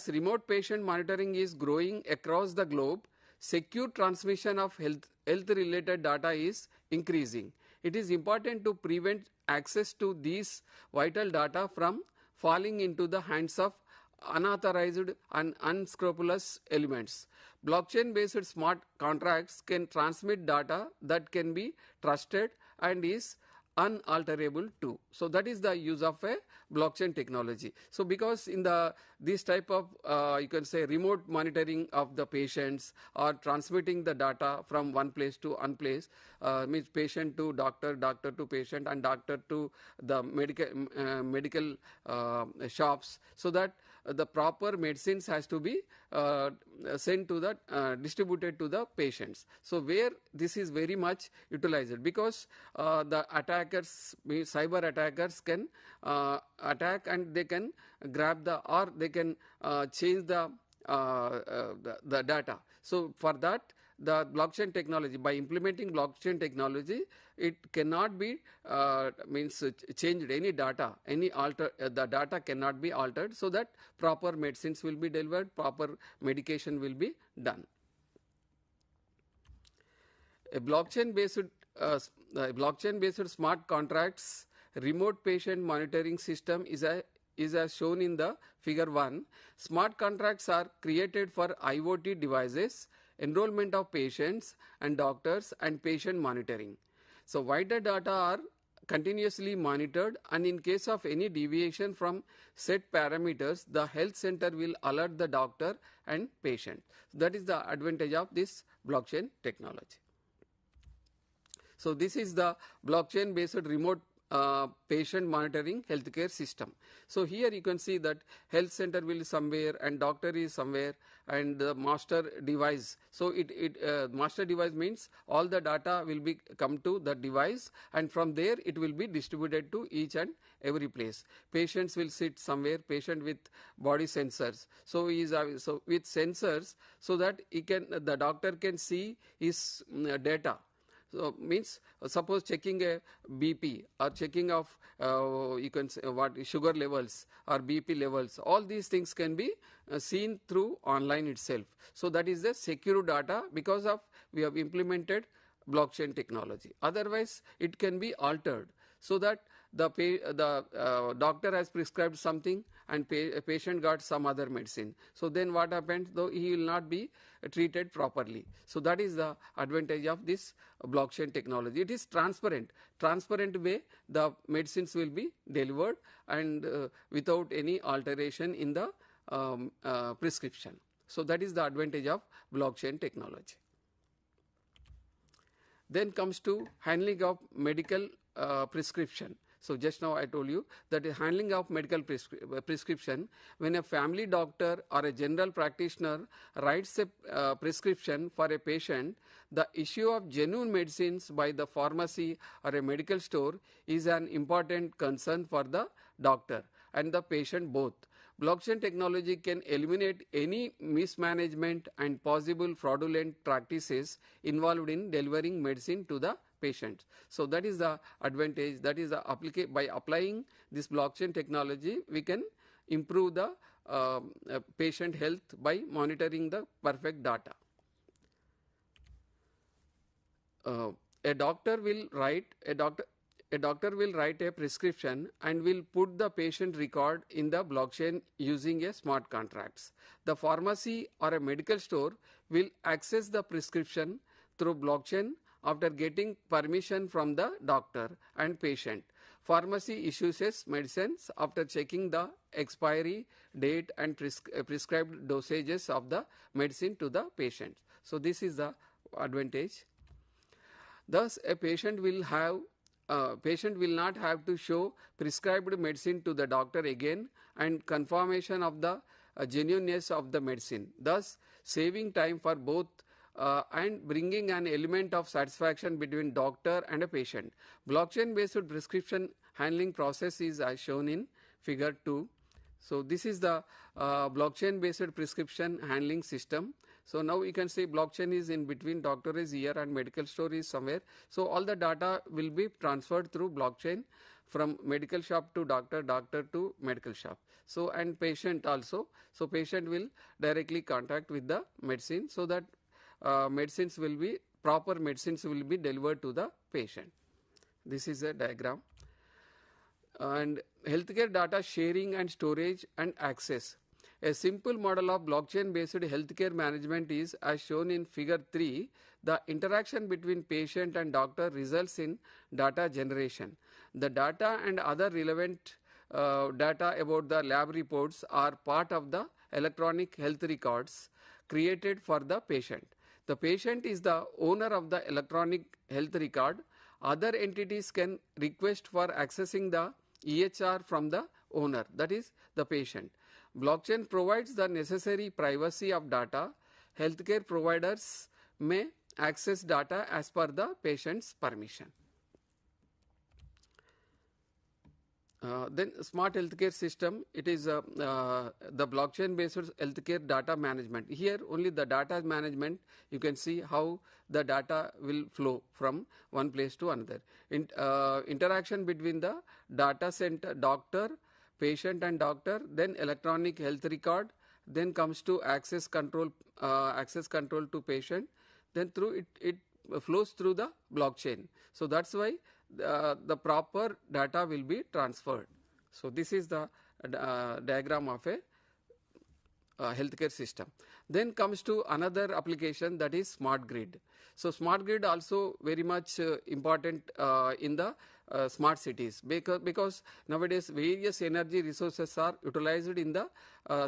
remote patient monitoring is growing across the globe, secure transmission of health related data is increasing. It is important to prevent access to these vital data from falling into the hands of unauthorized and unscrupulous elements. Blockchain based smart contracts can transmit data that can be trusted and is unalterable too. So that is the use of a blockchain technology. So because in this type of you can say remote monitoring of the patients or transmitting the data from one place to one place, means patient to doctor, doctor to patient, and doctor to the medical shops, so that the proper medicines has to be sent to the distributed to the patients. So where this is very much utilized, because the attackers, cyber attackers, can attack and they can grab or they can change the data. So for that, the blockchain technology, by implementing blockchain technology, it cannot be changed any data, the data cannot be altered, so that proper medicines will be delivered, proper medication will be done. A blockchain based smart contracts remote patient monitoring system is as shown in the figure 1. Smart contracts are created for IoT devices, enrollment of patients and doctors, and patient monitoring. So vital data are continuously monitored, and in case of any deviation from set parameters, the health center will alert the doctor and patient. That is the advantage of this blockchain technology. So this is the blockchain based remote patient monitoring healthcare system. So here you can see that health center will be somewhere and doctor is somewhere, and the master device. So master device means all the data will be come to the device, and from there it will be distributed to each and every place. Patients will sit somewhere, patient with body sensors. So with sensors, so that the doctor can see his data. So means suppose checking a BP or checking of you can say what sugar levels or BP levels, all these things can be seen through online itself. So that is the secure data, because of we have implemented blockchain technology. Otherwise it can be altered, so that the doctor has prescribed something and a patient got some other medicine. So then what happens? Though he will not be treated properly. So that is the advantage of this blockchain technology. It is transparent way the medicines will be delivered, and without any alteration in the prescription. So that is the advantage of blockchain technology. Then comes to handling of medical prescription. So just now I told you that the handling of medical prescription, when a family doctor or a general practitioner writes a prescription for a patient, the issue of genuine medicines by the pharmacy or a medical store is an important concern for the doctor and the patient both. Blockchain technology can eliminate any mismanagement and possible fraudulent practices involved in delivering medicine to the patient. So that is the advantage. That is the by applying this blockchain technology, we can improve the patient health by monitoring the perfect data. A doctor will write a prescription and will put the patient record in the blockchain using a smart contracts. The pharmacy or a medical store will access the prescription through blockchain after getting permission from the doctor and patient. Pharmacy issues medicines after checking the expiry date and prescribed dosages of the medicine to the patient. So this is the advantage. Thus, a patient will not have to show prescribed medicine to the doctor again and confirmation of the genuineness of the medicine, thus saving time for both and bringing an element of satisfaction between doctor and a patient. Blockchain based prescription handling process is as shown in figure 2. So this is the blockchain based prescription handling system. So now you can say blockchain is in between, doctor is here and medical store is somewhere. So all the data will be transferred through blockchain from medical shop to doctor, doctor to medical shop. So and patient also. So patient will directly contact with the medicine so that proper medicines will be delivered to the patient. This is a diagram. And healthcare data sharing and storage and access. A simple model of blockchain based healthcare management is as shown in figure 3. The interaction between patient and doctor results in data generation. The data and other relevant data about the lab reports are part of the electronic health records created for the patient. The patient is the owner of the electronic health record. Other entities can request for accessing the EHR from the owner, that is the patient. Blockchain provides the necessary privacy of data. Healthcare providers may access data as per the patient's permission. Then smart healthcare system, it is the blockchain based healthcare data management. Here only the data management, you can see how the data will flow from one place to another. Interaction between the data center, doctor, patient and doctor, then electronic health record, then comes to access control to patient, then through it flows through the blockchain. So that's why the proper data will be transferred. So this is the diagram of a healthcare system. Then comes to another application, that is smart grid. So smart grid also very much important in the smart cities, because nowadays various energy resources are utilized in the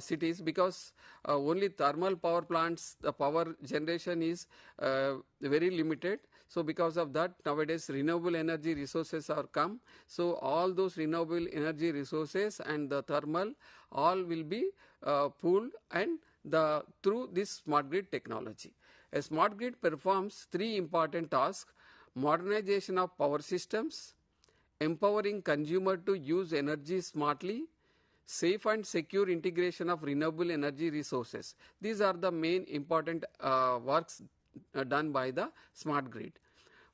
cities, because only thermal power plants, the power generation is very limited. So because of that, nowadays renewable energy resources are come. So all those renewable energy resources and the thermal all will be pooled and through this smart grid technology. A smart grid performs 3 important tasks: modernization of power systems, empowering consumer to use energy smartly, safe and secure integration of renewable energy resources. These are the main important works done by the smart grid.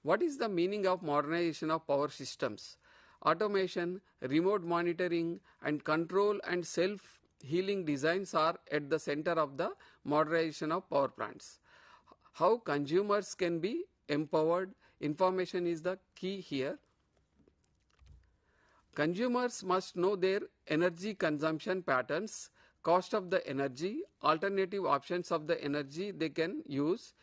What is the meaning of modernization of power systems? Automation, remote monitoring and control and self-healing designs are at the center of the modernization of power plants. How consumers can be empowered, information is the key here. Consumers must know their energy consumption patterns, cost of the energy, alternative options of the energy they can use.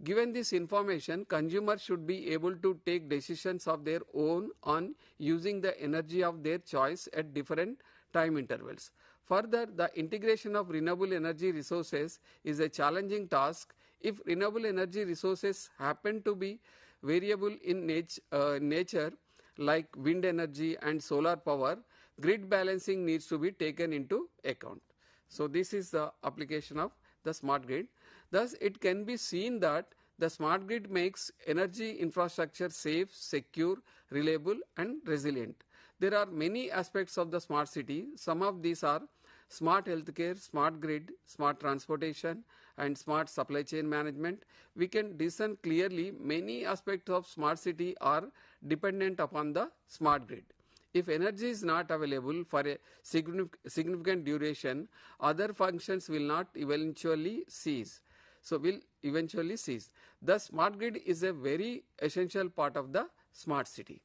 Given this information, consumers should be able to take decisions of their own on using the energy of their choice at different time intervals. Further, the integration of renewable energy resources is a challenging task. If renewable energy resources happen to be variable in nature, like wind energy and solar power, grid balancing needs to be taken into account. So this is the application of the smart grid. Thus, it can be seen that the smart grid makes energy infrastructure safe, secure, reliable and resilient. There are many aspects of the smart city. Some of these are smart healthcare, smart grid, smart transportation and smart supply chain management. We can discern clearly many aspects of smart city are dependent upon the smart grid. If energy is not available for a significant duration, other functions will not eventually cease. The smart grid is a very essential part of the smart city.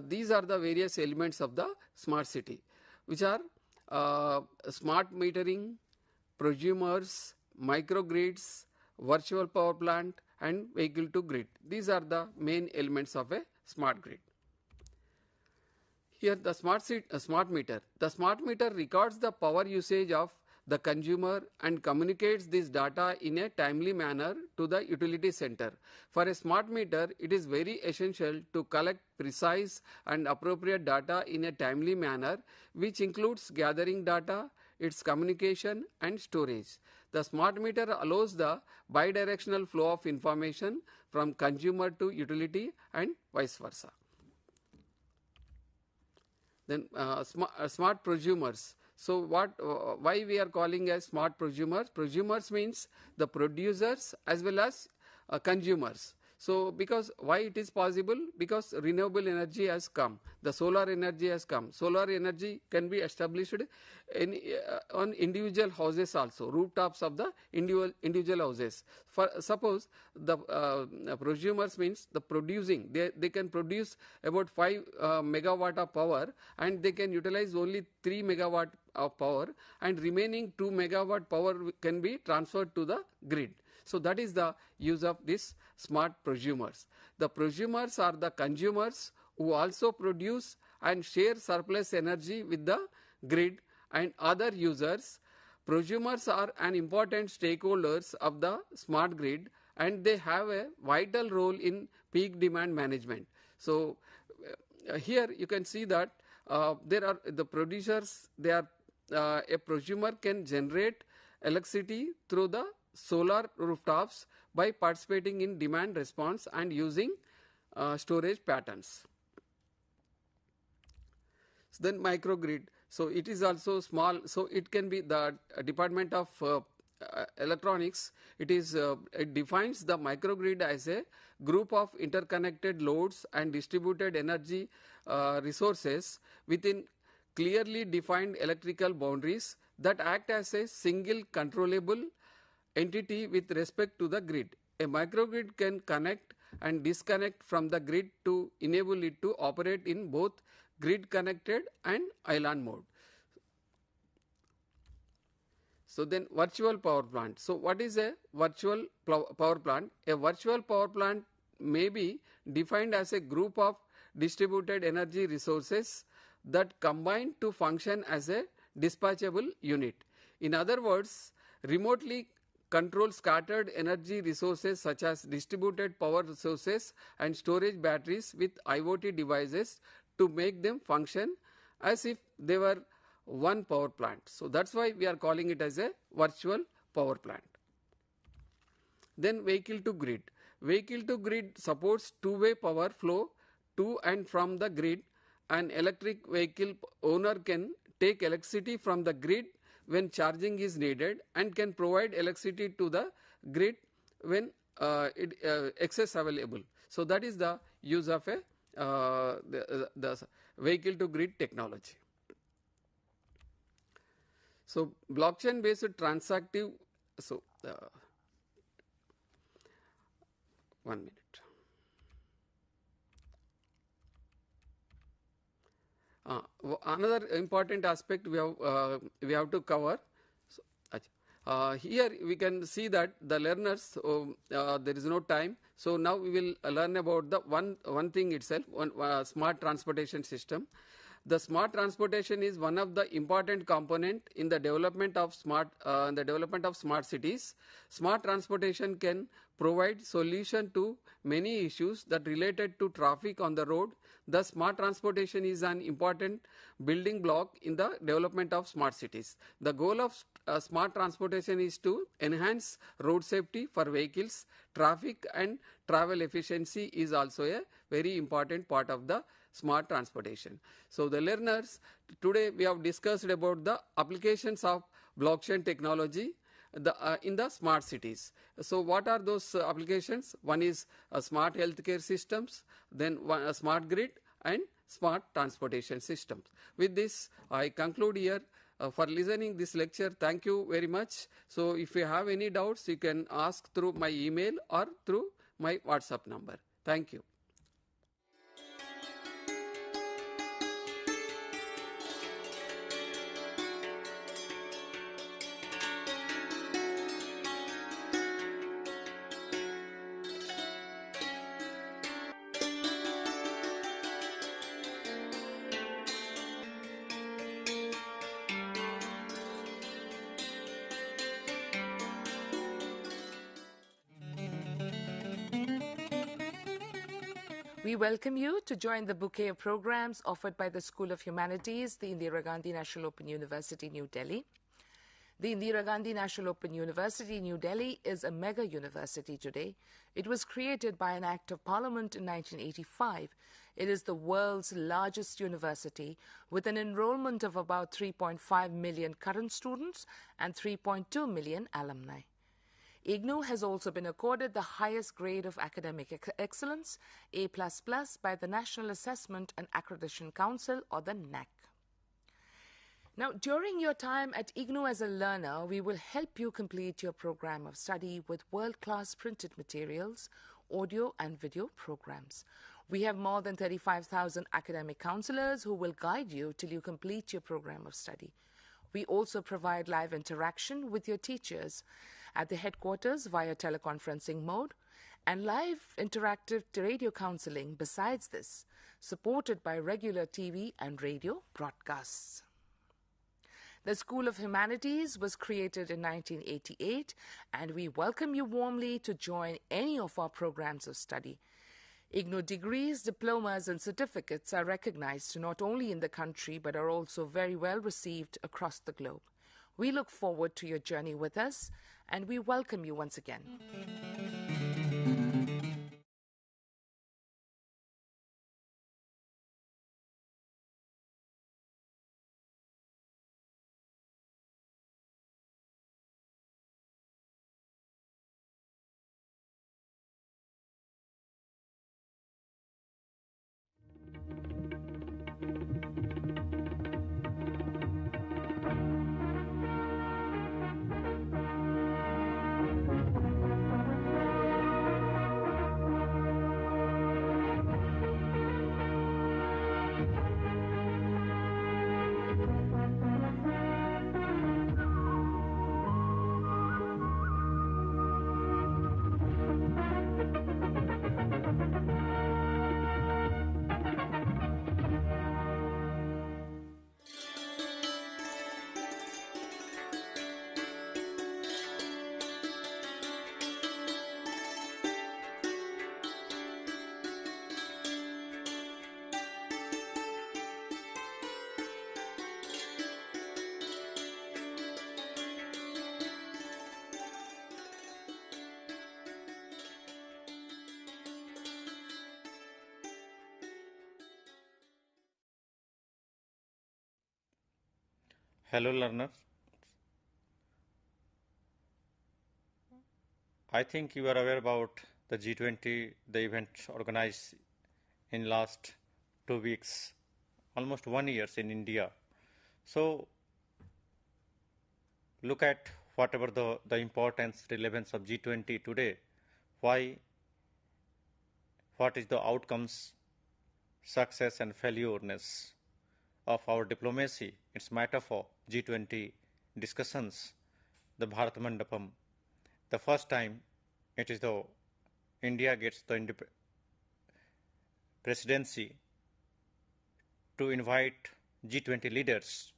These are the various elements of the smart city, which are smart metering, prosumers, microgrids, virtual power plant and vehicle to grid. These are the main elements of a smart grid. Here the smart meter. The smart meter records the power usage of the consumer and communicates this data in a timely manner to the utility center. For a smart meter, it is very essential to collect precise and appropriate data in a timely manner, which includes gathering data, its communication and storage. The smart meter allows the bidirectional flow of information from consumer to utility and vice versa. Then smart prosumers. So why we are calling as smart prosumers? Prosumers means the producers as well as consumers. So because why it is possible? Because renewable energy has come, the solar energy has come. Solar energy can be established in, on individual houses also, rooftops of the individual houses. For suppose the prosumers means the producing, they can produce about 5 megawatt of power and they can utilize only 3 megawatt of power, and remaining 2 megawatt power can be transferred to the grid. So that is the use of this smart prosumers. The prosumers are the consumers who also produce and share surplus energy with the grid and other users. Prosumers are an important stakeholders of the smart grid and they have a vital role in peak demand management. So here you can see that there are the producers, they are a prosumer can generate electricity through the solar rooftops by participating in demand response and using storage patterns. So then microgrid. So it is also small. So it can be the Department of Electronics. It defines the microgrid as a group of interconnected loads and distributed energy resources within clearly defined electrical boundaries that act as a single controllable entity with respect to the grid. A microgrid can connect and disconnect from the grid to enable it to operate in both grid connected and island mode. So then virtual power plant. So what is a virtual power plant? A virtual power plant may be defined as a group of distributed energy resources that combine to function as a dispatchable unit. In other words, remotely control scattered energy resources such as distributed power resources and storage batteries with IoT devices to make them function as if they were one power plant. So that's why we are calling it as a virtual power plant. Then vehicle to grid. Vehicle to grid supports two-way power flow to and from the grid. An electric vehicle owner can take electricity from the grid when charging is needed and can provide electricity to the grid when excess available. So that is the use of a the vehicle to grid technology. So blockchain based transactive. So 1 minute. Another important aspect we have to cover. So, here we can see that the learners there is no time. So now we will learn about the one thing itself, smart transportation system. The smart transportation is one of the important component in the development of smart cities. Smart transportation can provide solution to many issues that related to traffic on the road. Thus, smart transportation is an important building block in the development of smart cities. The goal of smart transportation is to enhance road safety for vehicles. Traffic and travel efficiency is also a very important part of the smart transportation. So the learners, today we have discussed about the applications of blockchain technology in the smart cities. So what are those applications? One is smart healthcare systems, then a smart grid and smart transportation systems. With this, I conclude here. For listening this lecture, thank you very much. So if you have any doubts, you can ask through my email or through my WhatsApp number. Thank you. We welcome you to join the bouquet of programs offered by the School of Humanities, the Indira Gandhi National Open University, New Delhi. The Indira Gandhi National Open University, New Delhi is a mega university today. It was created by an Act of Parliament in 1985. It is the world's largest university with an enrollment of about 3.5 million current students and 3.2 million alumni. Ignou has also been accorded the highest grade of academic excellence, A++, by the National Assessment and Accreditation Council, or the NAC. Now, during your time at Ignou as a learner, we will help you complete your program of study with world-class printed materials, audio and video programs. We have more than 35,000 academic counselors who will guide you till you complete your program of study. We also provide live interaction with your teachers at the headquarters via teleconferencing mode and live interactive radio counseling besides this, supported by regular TV and radio broadcasts. The School of Humanities was created in 1988, and we welcome you warmly to join any of our programs of study. Ignou degrees, diplomas and certificates are recognized not only in the country but are also very well received across the globe. We look forward to your journey with us, and we welcome you once again. Hello learners, I think you are aware about the G20, the event organized in last 2 weeks, almost 1 year in India. So look at whatever the importance, relevance of G20 today, why, what is the outcomes, success and failureness of our diplomacy. It's matter for G20 discussions, the Bharat Mandapam. The first time it is the India gets the presidency to invite G20 leaders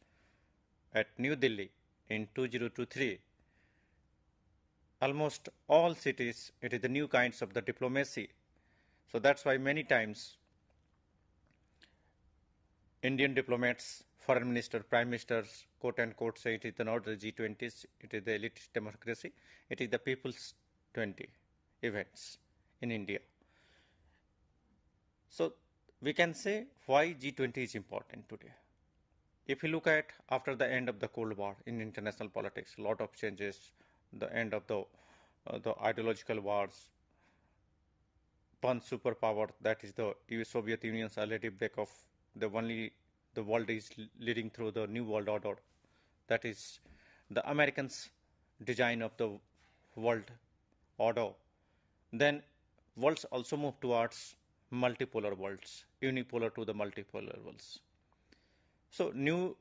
at New Delhi in 2023. Almost all cities, it is the new kinds of the diplomacy. So that's why many times Indian diplomats, foreign minister, prime ministers, quote unquote, say it is not the G20s, it is the elite democracy, it is the people's 20 events in India. So we can say why G20 is important today. If you look at after the end of the Cold War in international politics, a lot of changes, the end of the ideological wars, one superpower, that is the Soviet Union's already break off. The world is leading through the new world order. That is the Americans' design of the world order. Then worlds also move towards multipolar worlds, unipolar to the multipolar worlds. So new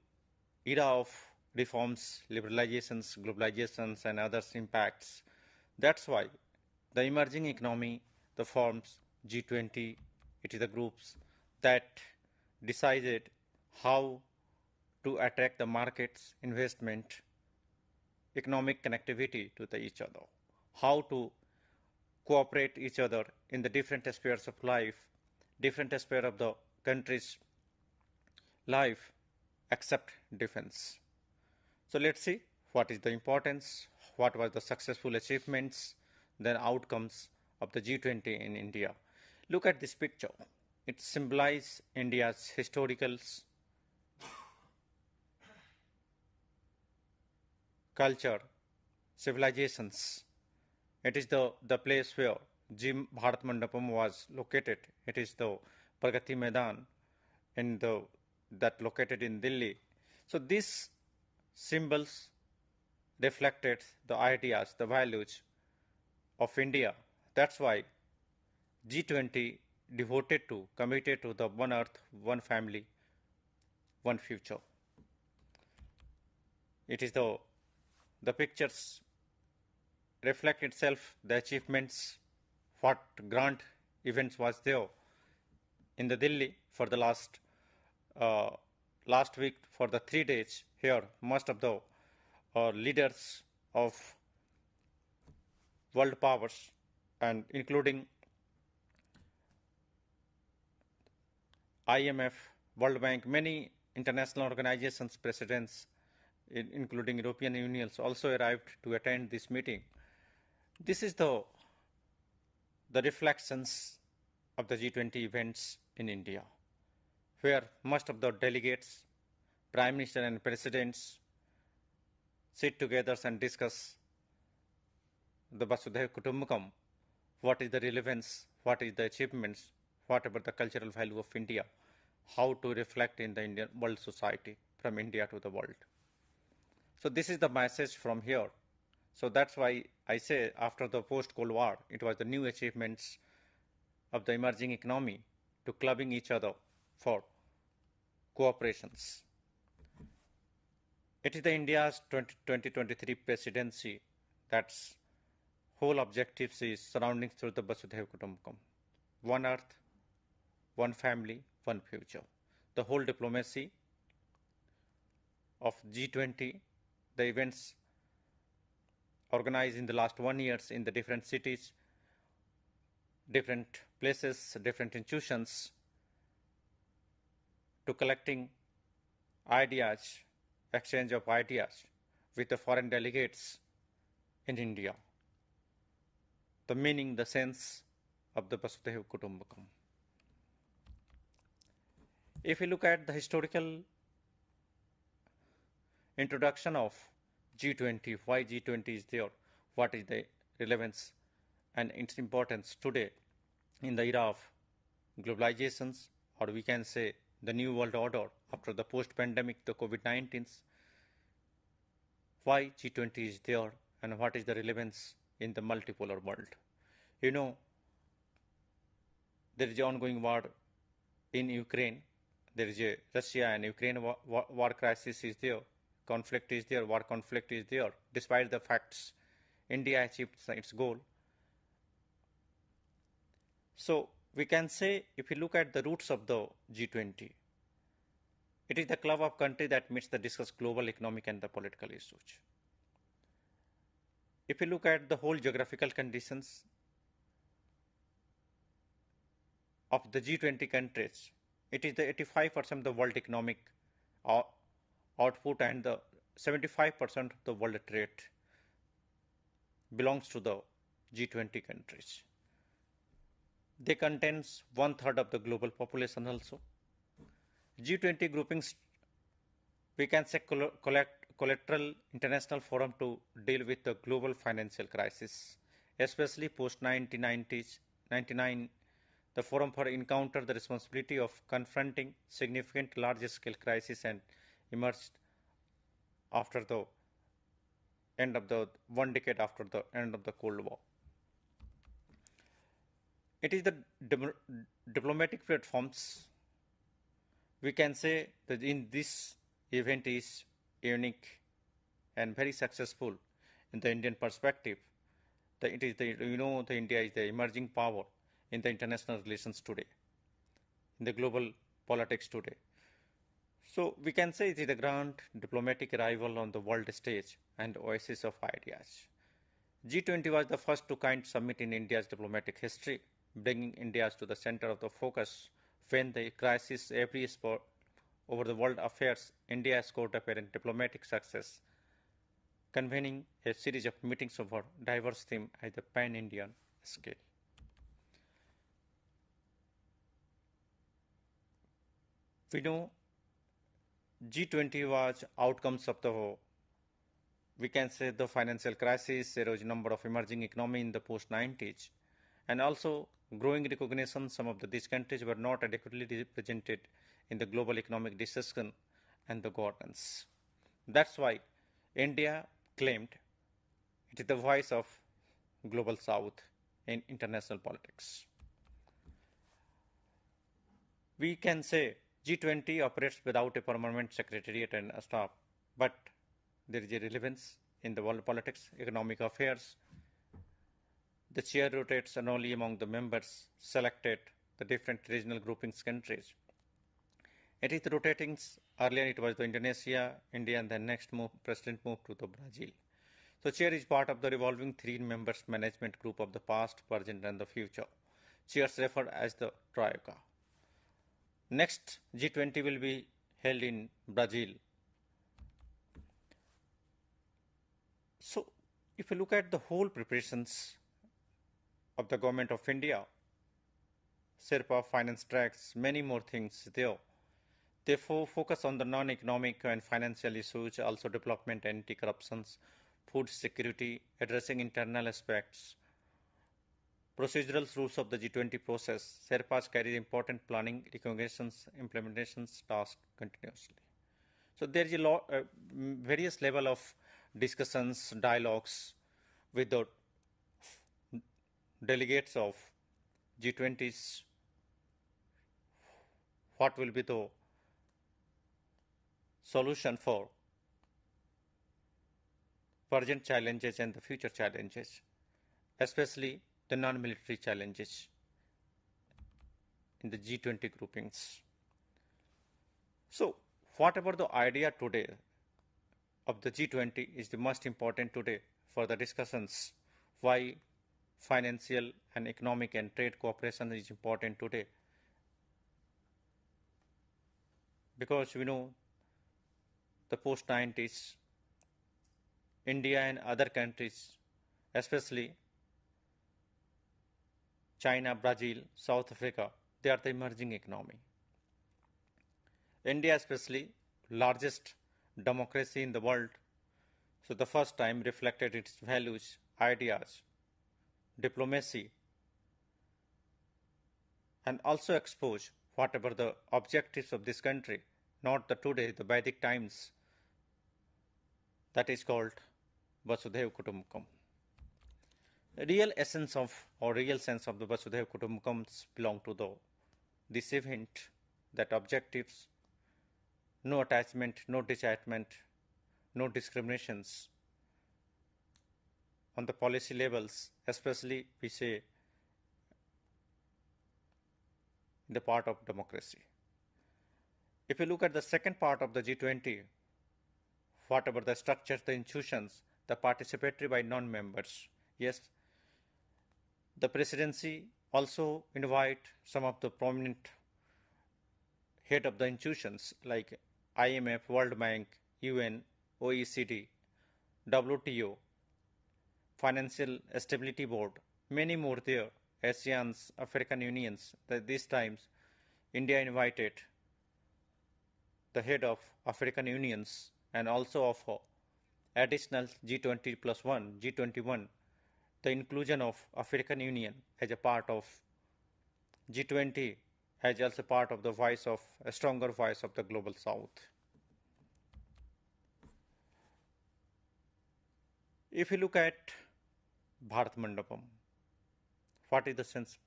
era of reforms, liberalizations, globalizations and others impacts. That's why the emerging economy, the forms G20, it is the groups that decided how to attract the markets, investment, economic connectivity to each other, how to cooperate each other in the different spheres of life, different aspect of the country's life except defense. So let's see what is the importance, what was the successful achievements, then outcomes of the G20 in India. Look at this picture. It symbolizes India's historical culture, civilizations. It is the place where Bharat Mandapam was located. It is the Pragati Madan that located in Delhi. So these symbols reflected the ideas, the values of India. That's why G20 committed to the one earth, one family, one future. It is the pictures reflect itself, the achievements, what grand events was there in the Delhi for the last week for the 3 days. Here, most of the leaders of world powers and including IMF, World Bank, many international organizations, presidents, including European Unions, also arrived to attend this meeting. This is the reflections of the G20 events in India, where most of the delegates, prime minister and presidents sit together and discuss the Vasudhaiva Kutumbakam, what is the relevance, what is the achievements, what about the cultural value of India, how to reflect in the Indian world society from India to the world. So this is the message from here. So that's why I say after the post-Cold War, it was the new achievements of the emerging economy to clubbing each other for cooperations. It is the India's 2023 presidency that's whole objectives is surrounding through the Vasudhaiva Kutumbakam. One earth, one family, one future. The whole diplomacy of G20, the events organized in the last 1 year in the different cities, different places, different institutions, to collecting ideas, exchange of ideas with the foreign delegates in India. The meaning, the sense of the Vasudhaiva Kutumbakam. If you look at the historical introduction of G20, why G20 is there, what is the relevance and its importance today in the era of globalizations, or we can say the new world order after the post-pandemic, the COVID-19, why G20 is there and what is the relevance in the multipolar world. You know, there is an ongoing war in Ukraine. There is a Russia and Ukraine war crisis is there. Conflict is there, war conflict is there. Despite the facts, India achieved its goal. So we can say, if you look at the roots of the G20, it is the club of countries that meets to discuss global economic and the political issues. If you look at the whole geographical conditions of the G20 countries, it is the 85% of the world economic output and the 75% of the world trade belongs to the G20 countries. They contains 1/3 of the global population also. G20 groupings, we can say collateral international forum to deal with the global financial crisis, especially post 1999. The forum for encounter the responsibility of confronting significant large scale crisis and emerged after the end of the 1 decade after the end of the Cold War. It is the diplomatic platforms. We can say that in this event is unique and very successful in the Indian perspective. It is the India is the emerging power in the international relations today, in the global politics today. So we can say it is a grand diplomatic arrival on the world stage and oasis of ideas. G20 was the first to kind summit in India's diplomatic history, bringing India to the center of the focus when the crisis every sport over the world affairs, India scored apparent diplomatic success, convening a series of meetings over diverse themes at the pan-Indian scale. We know G20 was outcomes of the, we can say, the financial crisis, there was a number of emerging economy in the post-90s, and also growing recognition some of these countries were not adequately represented in the global economic discussion and the governance. That's why India claimed it is the voice of global south in international politics. We can say G20 operates without a permanent secretariat and staff, but there is a relevance in the world politics, economic affairs. The chair rotates annually among the members selected, the different regional groupings countries. It is rotating. Earlier it was the Indonesia, India, and then next president moved to the Brazil. So chair is part of the revolving 3 members management group of the past, present, and the future. Chairs referred as the Troika. Next G20 will be held in Brazil. So if you look at the whole preparations of the government of India, Sherpa finance tracks, many more things there. They focus on the non-economic and financial issues, also development, anti-corruption, food security, addressing internal aspects, procedural rules of the G20 process. Sherpas carry important planning, recognitions, implementations tasks continuously. So there is a lot, various level of discussions, dialogues with the delegates of G20s. What will be the solution for present challenges and the future challenges, especially the non-military challenges in the G20 groupings. So whatever the idea today of the G20 is the most important today for the discussions why financial and economic and trade cooperation is important today. Because we know the post-90s, India and other countries, especially China, Brazil, South Africa, they are the emerging economy. India especially, largest democracy in the world, so the first time reflected its values, ideas, diplomacy, and also expose whatever the objectives of this country, not the today, the Vedic times, that is called Vasudhaiva Kutumbakam. The real essence of or real sense of the Vasudhaiva Kutumbakam belong to this event, that objectives, no attachment, no detachment, no discriminations on the policy levels, especially we say in the part of democracy. If you look at the second part of the G20, whatever the structures, the institutions, the participatory by non-members, yes, the presidency also invite some of the prominent head of the institutions like IMF, World Bank, UN, OECD, WTO, Financial Stability Board, many more there, ASEAN's, African Unions. These times, India invited the head of African Unions and also of additional G20 plus 1, G21, the inclusion of African Union as a part of G20 as also part of the voice of a stronger voice of the global south. If you look at Bharat Mandapam, what is the sense,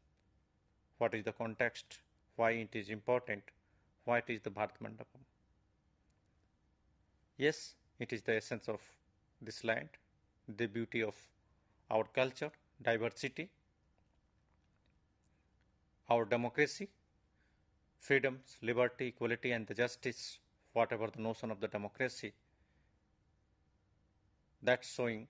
what is the context, why it is important, why it is the Bharat Mandapam? Yes, it is the essence of this land, the beauty of our culture, diversity, our democracy, freedoms, liberty, equality, and the justice, whatever the notion of the democracy, that's showing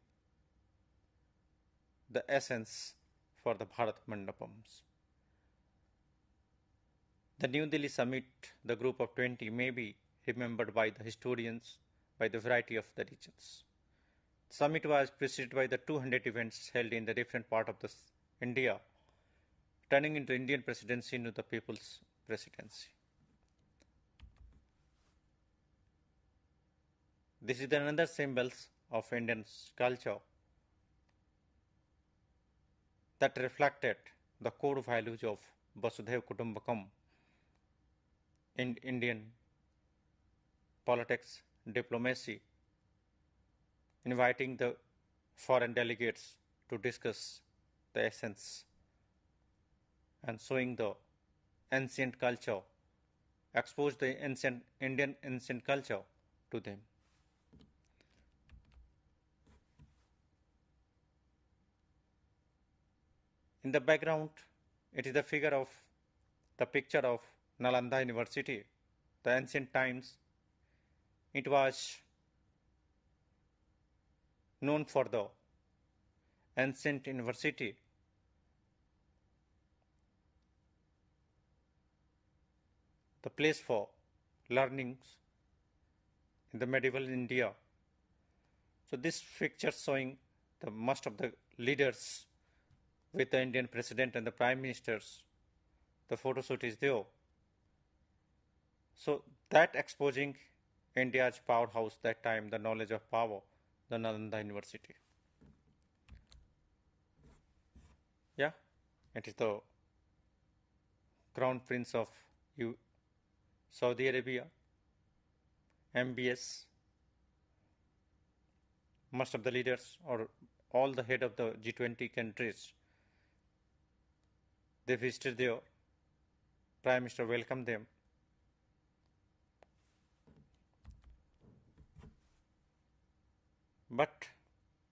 the essence for the Bharat Mandapams. The New Delhi summit, the group of 20, may be remembered by the historians by the variety of the regions. The summit was preceded by the 200 events held in the different part of India, turning into Indian presidency into the people's presidency. This is another symbols of Indian culture that reflected the core values of Vasudhaiva Kutumbakam in Indian politics, diplomacy, inviting the foreign delegates to discuss the essence and showing the ancient culture, expose the Indian ancient culture to them. In the background, it is the figure of the picture of Nalanda University. The ancient times, it was known for the ancient university. The place for learnings in the medieval India. So this picture showing the most of the leaders with the Indian president and the prime ministers. The photo shoot is there. So that exposing India's powerhouse that time, the knowledge of power, the Nalanda University. Yeah, it is the Crown Prince of Saudi Arabia, MBS, most of the leaders or all the head of the G20 countries. They visited there. Prime Minister welcomed them. But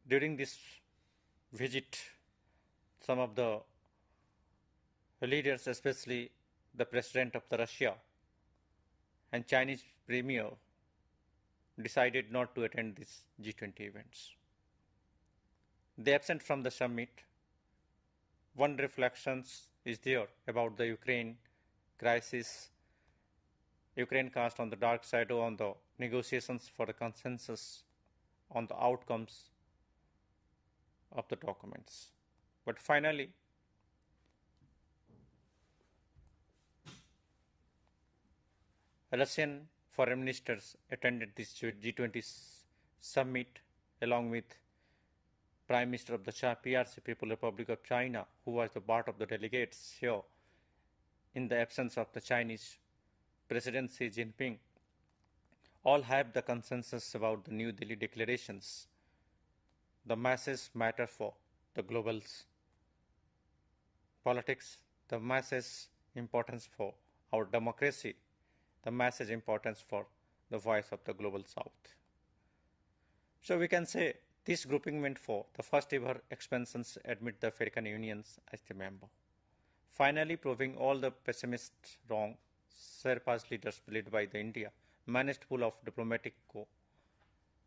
during this visit, some of the leaders, especially the president of the Russia and Chinese premier, decided not to attend these G20 events. They absent from the summit. One reflection is there about the Ukraine crisis. Ukraine cast on the dark shadow on the negotiations for the consensus on the outcomes of the documents. But finally, Russian foreign ministers attended this G20 summit along with Prime Minister of the PRC, People Republic of China, who was the part of the delegates here in the absence of the Chinese President Xi Jinping. All have the consensus about the New Delhi declarations. The masses matter for the global politics, the masses importance for our democracy, the masses importance for the voice of the global south. So we can say this grouping meant for the first ever expansions admit the African Unions as the member. Finally, proving all the pessimists wrong, Sherpas leaders led by the India managed pull off diplomatic coup,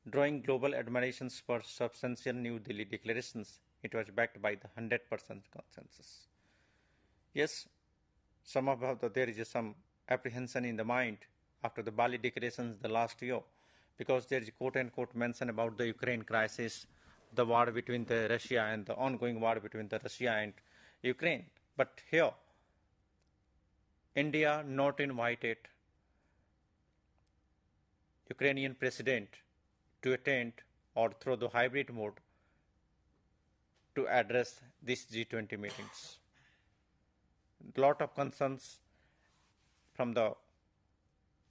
drawing global admirations for substantial New Delhi declarations. It was backed by the 100% consensus. Yes, there is some apprehension in the mind after the Bali declarations the last year, because there is quote-unquote mention about the Ukraine crisis, the war between the Russia and the ongoing war between the Russia and Ukraine. But here, India not invited Ukrainian president to attend or through the hybrid mode to address these G20 meetings. A lot of concerns from the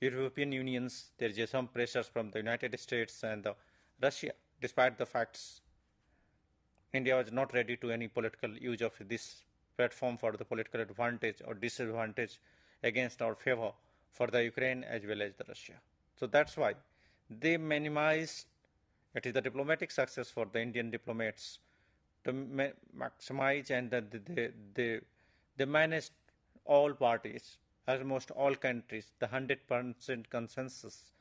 European Unions, there is some pressures from the United States and Russia. Despite the facts, India was not ready to any political use of this platform for the political advantage or disadvantage against our favor for the Ukraine as well as the Russia. So that's why they minimized, it is the diplomatic success for the Indian diplomats to maximize, and they managed all parties, almost all countries, the 100% consensus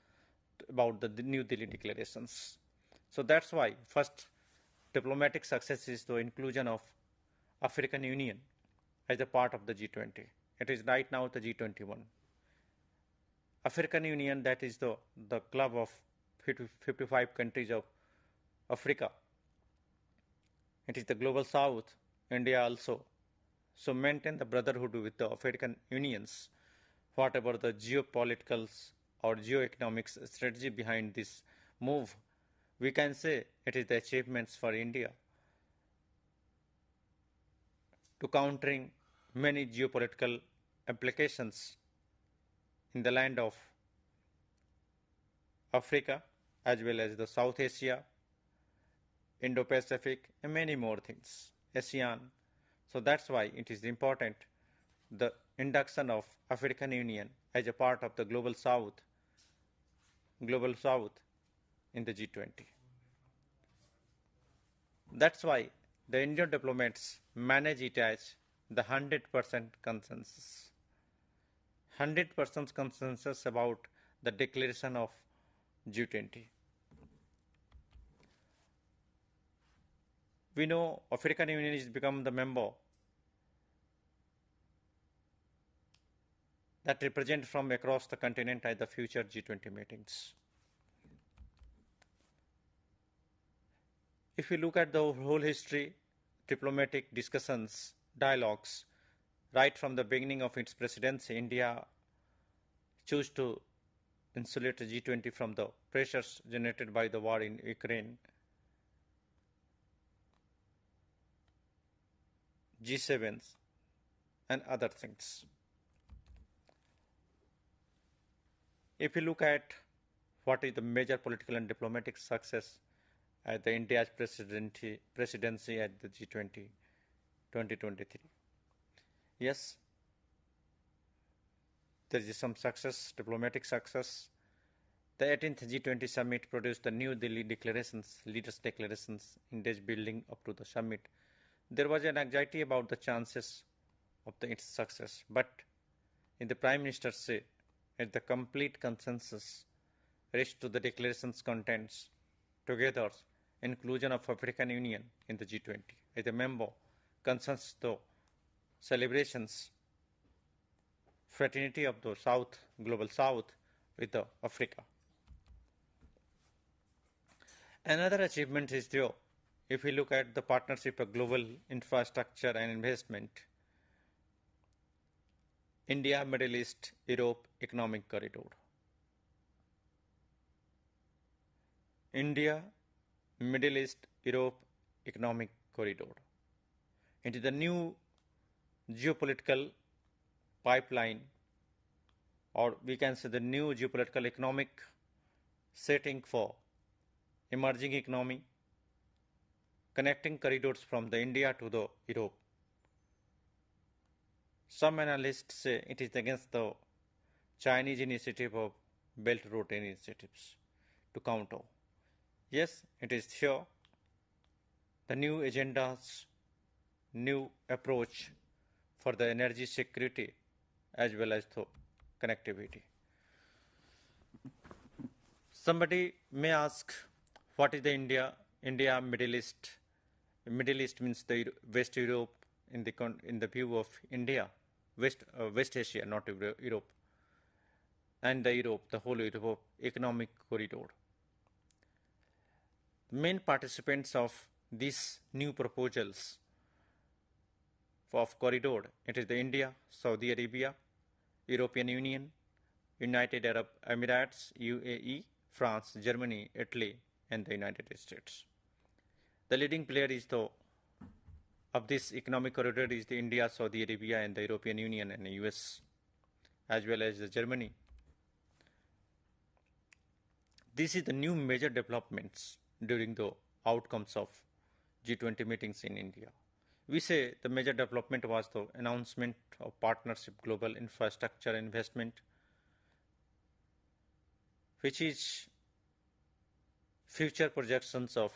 about the New Delhi declarations. So that's why first diplomatic success is the inclusion of African Union as a part of the G20. It is right now the G21. African Union, that is the club of 55 countries of Africa. It is the global south, India also. So maintain the brotherhood with the African Unions, whatever the geopolitical or geoeconomics strategy behind this move, we can say it is the achievements for India to countering many geopolitical applications in the land of Africa as well as the South Asia, Indo-Pacific, and many more things, ASEAN. So that's why it is important, the induction of African Union as a part of the global south in the G20. That's why the Indian diplomats manage it as the 100% consensus. 100% consensus about the declaration of G20. We know African Union has become the member that represent from across the continent at the future G20 meetings. If you look at the whole history, diplomatic discussions, dialogues, right from the beginning of its presidency, India chose to insulate the G20 from the pressures generated by the war in Ukraine. G7s and other things. If you look at what is the major political and diplomatic success at the India's presidency at the G20 2023. Yes, there is some success, diplomatic success. The 18th G20 summit produced the New Delhi declarations, leaders' declarations, India's building up to the summit. There was an anxiety about the chances of its success, but in the Prime Minister say, at the complete consensus reached to the declaration's contents, together inclusion of African Union in the G20 as a member, consensus to celebrations, fraternity of the South, global South with the Africa. Another achievement is there. If we look at the partnership of global infrastructure and investment, India, Middle East, Europe Economic Corridor. India, Middle East, Europe Economic Corridor. It is the new geopolitical pipeline, or we can say the new geopolitical economic setting for emerging economy, connecting corridors from the India to the Europe. Some analysts say it is against the Chinese initiative of Belt Road initiatives to counter. Yes, it is sure the new agendas, new approach for the energy security as well as the connectivity. Somebody may ask, what is the India, Middle East? Middle East means the West Europe in the view of India, West Asia, not Europe, and the Europe, the whole Europe economic corridor. The main participants of these new proposals of corridor, it is the India, Saudi Arabia, European Union, United Arab Emirates, UAE, France, Germany, Italy, and the United States. The leading player is of this economic corridor is the India, Saudi Arabia, and the European Union and the US, as well as the Germany. This is the new major developments during the outcomes of G20 meetings in India. We say the major development was the announcement of partnership global infrastructure investment, which is future projections of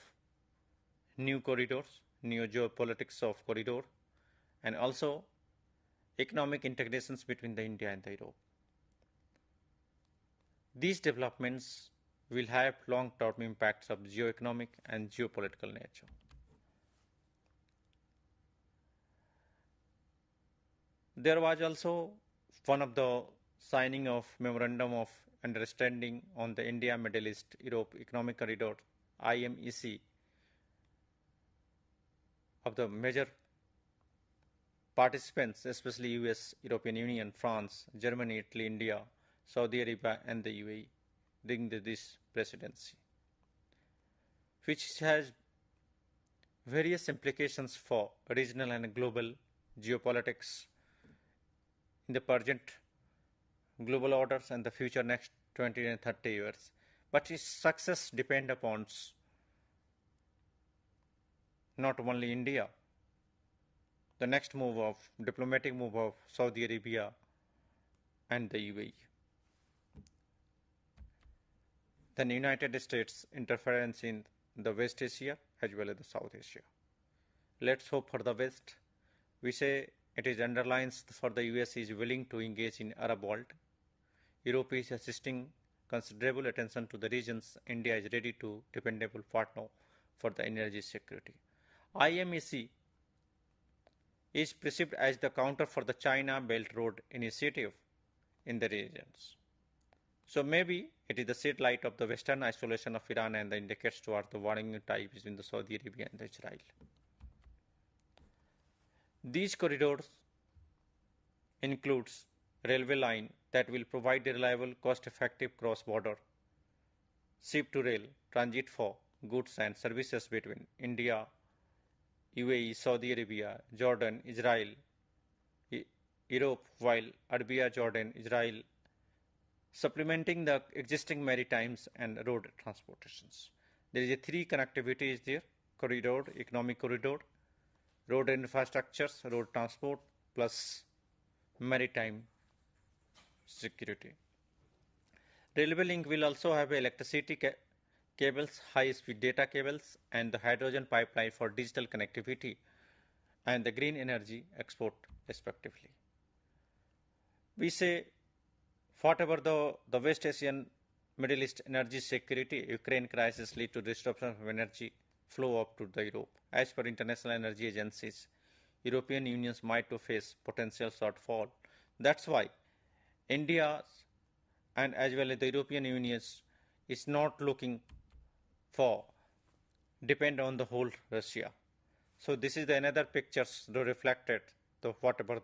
new corridors, new geopolitics of corridor, and also economic integrations between the India and the Europe. These developments will have long-term impacts of geoeconomic and geopolitical nature. There was also one of the signing of Memorandum of Understanding on the India Middle East Europe Economic Corridor IMEC of the major participants, especially US, European Union, France, Germany, Italy, India, Saudi Arabia and the UAE during this presidency, which has various implications for regional and global geopolitics in the present global orders and the future next 20 and 30 years. But its success depends upon not only India, the next diplomatic move of Saudi Arabia and the UAE. Then United States interference in the West Asia as well as the South Asia. Let's hope for the West. We say it is underlines for the US is willing to engage in Arab world. Europe is assisting considerable attention to the regions. India is ready to dependable partner for the energy security. IMEC is perceived as the counter for the China Belt Road Initiative in the regions. So maybe it is the satellite of the Western isolation of Iran and indicates towards the warring tie between the Saudi Arabia and Israel. These corridors includes railway line that will provide a reliable, cost-effective cross-border ship-to-rail transit for goods and services between India, UAE, Saudi Arabia, Jordan, Israel, Europe, while Arabia, Jordan, Israel, supplementing the existing maritimes and road transportations. There is a three connectivity is there: corridor, economic corridor, road infrastructures, road transport, plus maritime security. Railway link will also have electricity cables, high-speed data cables, and the hydrogen pipeline for digital connectivity and the green energy export respectively. We say whatever the West Asian Middle East energy security, Ukraine crisis lead to disruption of energy flow up to the Europe. As per international energy agencies, European unions might to face potential shortfall. That's why India and as well as the European unions is not looking for depend on the whole Russia. So this is the another pictures reflected the whatever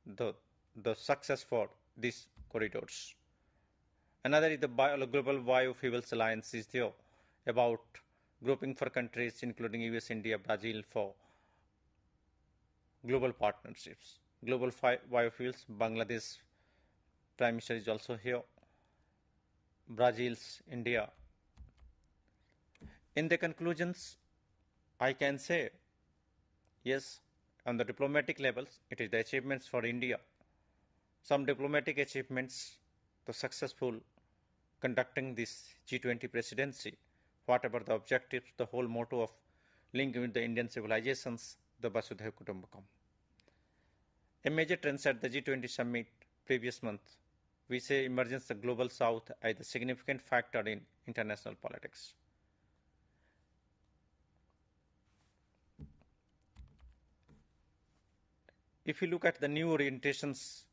the success for these corridors. Another is the Global Biofuels Alliance is there about grouping for countries including US, India, Brazil for global partnerships. Global biofuels, Bangladesh Prime Minister is also here, Brazil's India. In the conclusions, I can say, yes, on the diplomatic levels, it is the achievements for India. Some diplomatic achievements, the successful conducting this G20 presidency, whatever the objectives, the whole motto of linking with the Indian civilizations, the Vasudhaiva Kutumbakam. A major trend at the G20 summit previous month, we say emergence of the global south as a significant factor in international politics. If you look at the new orientations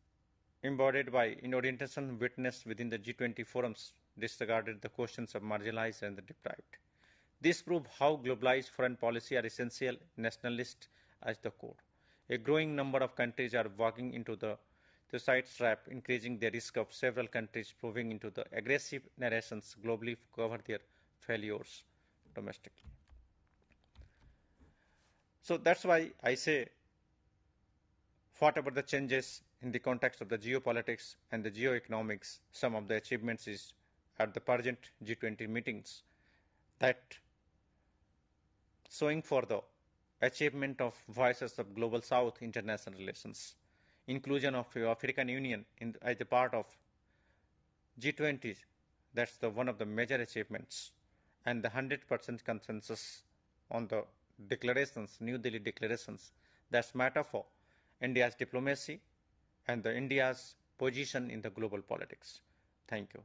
embodied by in orientation witnessed within the G20 forums, disregarded the questions of marginalized and the deprived. This proves how globalized foreign policy are essential nationalist as the core. A growing number of countries are walking into the side trap, increasing the risk of several countries proving into the aggressive narrations globally cover their failures domestically. So that's why I say whatever the changes in the context of the geopolitics and the geoeconomics, some of the achievements is at the present G20 meetings that showing for the achievement of voices of global south international relations, inclusion of African Union as a part of G20, that's the one of the major achievements, and the 100% consensus on the declarations, New Delhi declarations, that's matter for India's diplomacy and the India's position in the global politics. Thank you.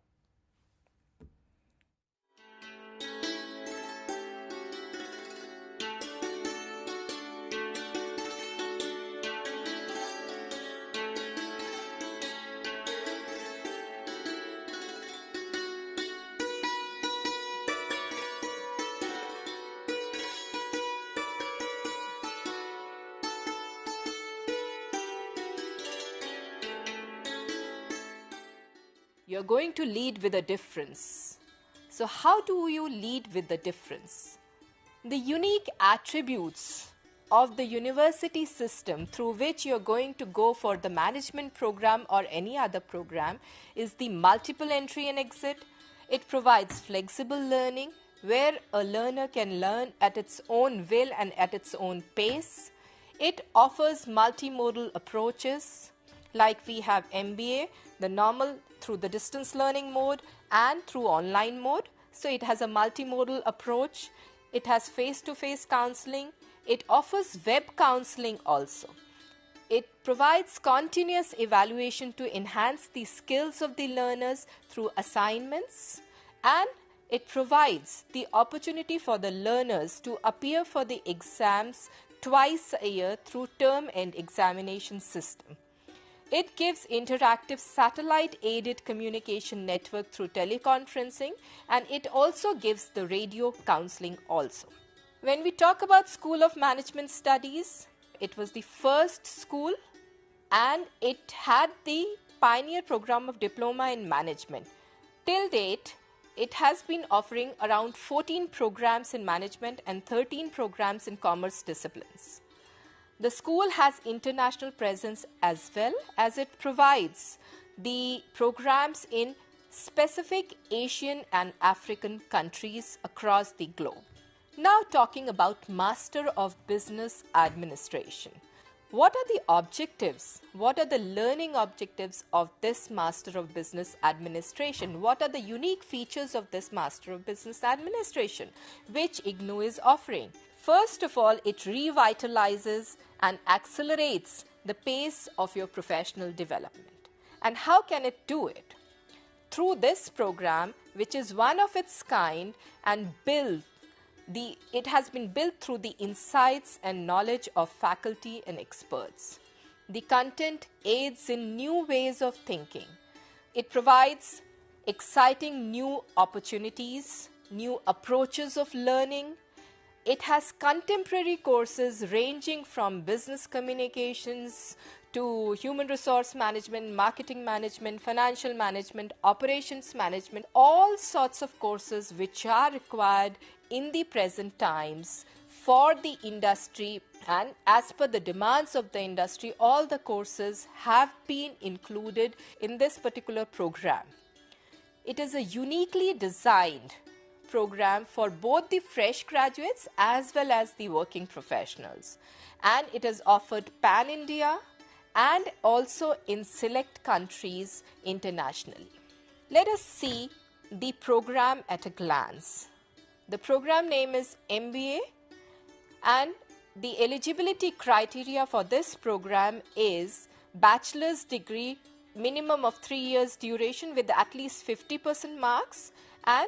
You're going to lead with a difference. So how do you lead with the difference? The unique attributes of the university system through which you're going to go for the management program or any other program is the multiple entry and exit. It provides flexible learning where a learner can learn at its own will and at its own pace. It offers multimodal approaches like we have MBA, the normal through the distance learning mode and through online mode. So it has a multimodal approach. It has face-to-face counseling. It offers web counseling also. It provides continuous evaluation to enhance the skills of the learners through assignments, and it provides the opportunity for the learners to appear for the exams twice a year through term end examination system. It gives interactive satellite-aided communication network through teleconferencing, and it also gives the radio counseling also. When we talk about School of Management Studies, it was the first school and it had the pioneer program of Diploma in Management. Till date, it has been offering around 14 programs in management and 13 programs in commerce disciplines. The school has international presence as well, as it provides the programs in specific Asian and African countries across the globe. Now talking about Master of Business Administration. What are the objectives? What are the learning objectives of this Master of Business Administration? What are the unique features of this Master of Business Administration which Ignou is offering? First of all, it revitalizes and accelerates the pace of your professional development. And how can it do it? Through this program, which is one of its kind and it has been built through the insights and knowledge of faculty and experts. The content aids in new ways of thinking. It provides exciting new opportunities, new approaches of learning. It has contemporary courses ranging from business communications to human resource management, marketing management, financial management, operations management, all sorts of courses which are required in the present times for the industry, and as per the demands of the industry, all the courses have been included in this particular program. It is a uniquely designed program for both the fresh graduates as well as the working professionals, and it is offered pan-India and also in select countries internationally. Let us see the program at a glance. The program name is MBA, and the eligibility criteria for this program is bachelor's degree, minimum of 3 years duration with at least 50% marks and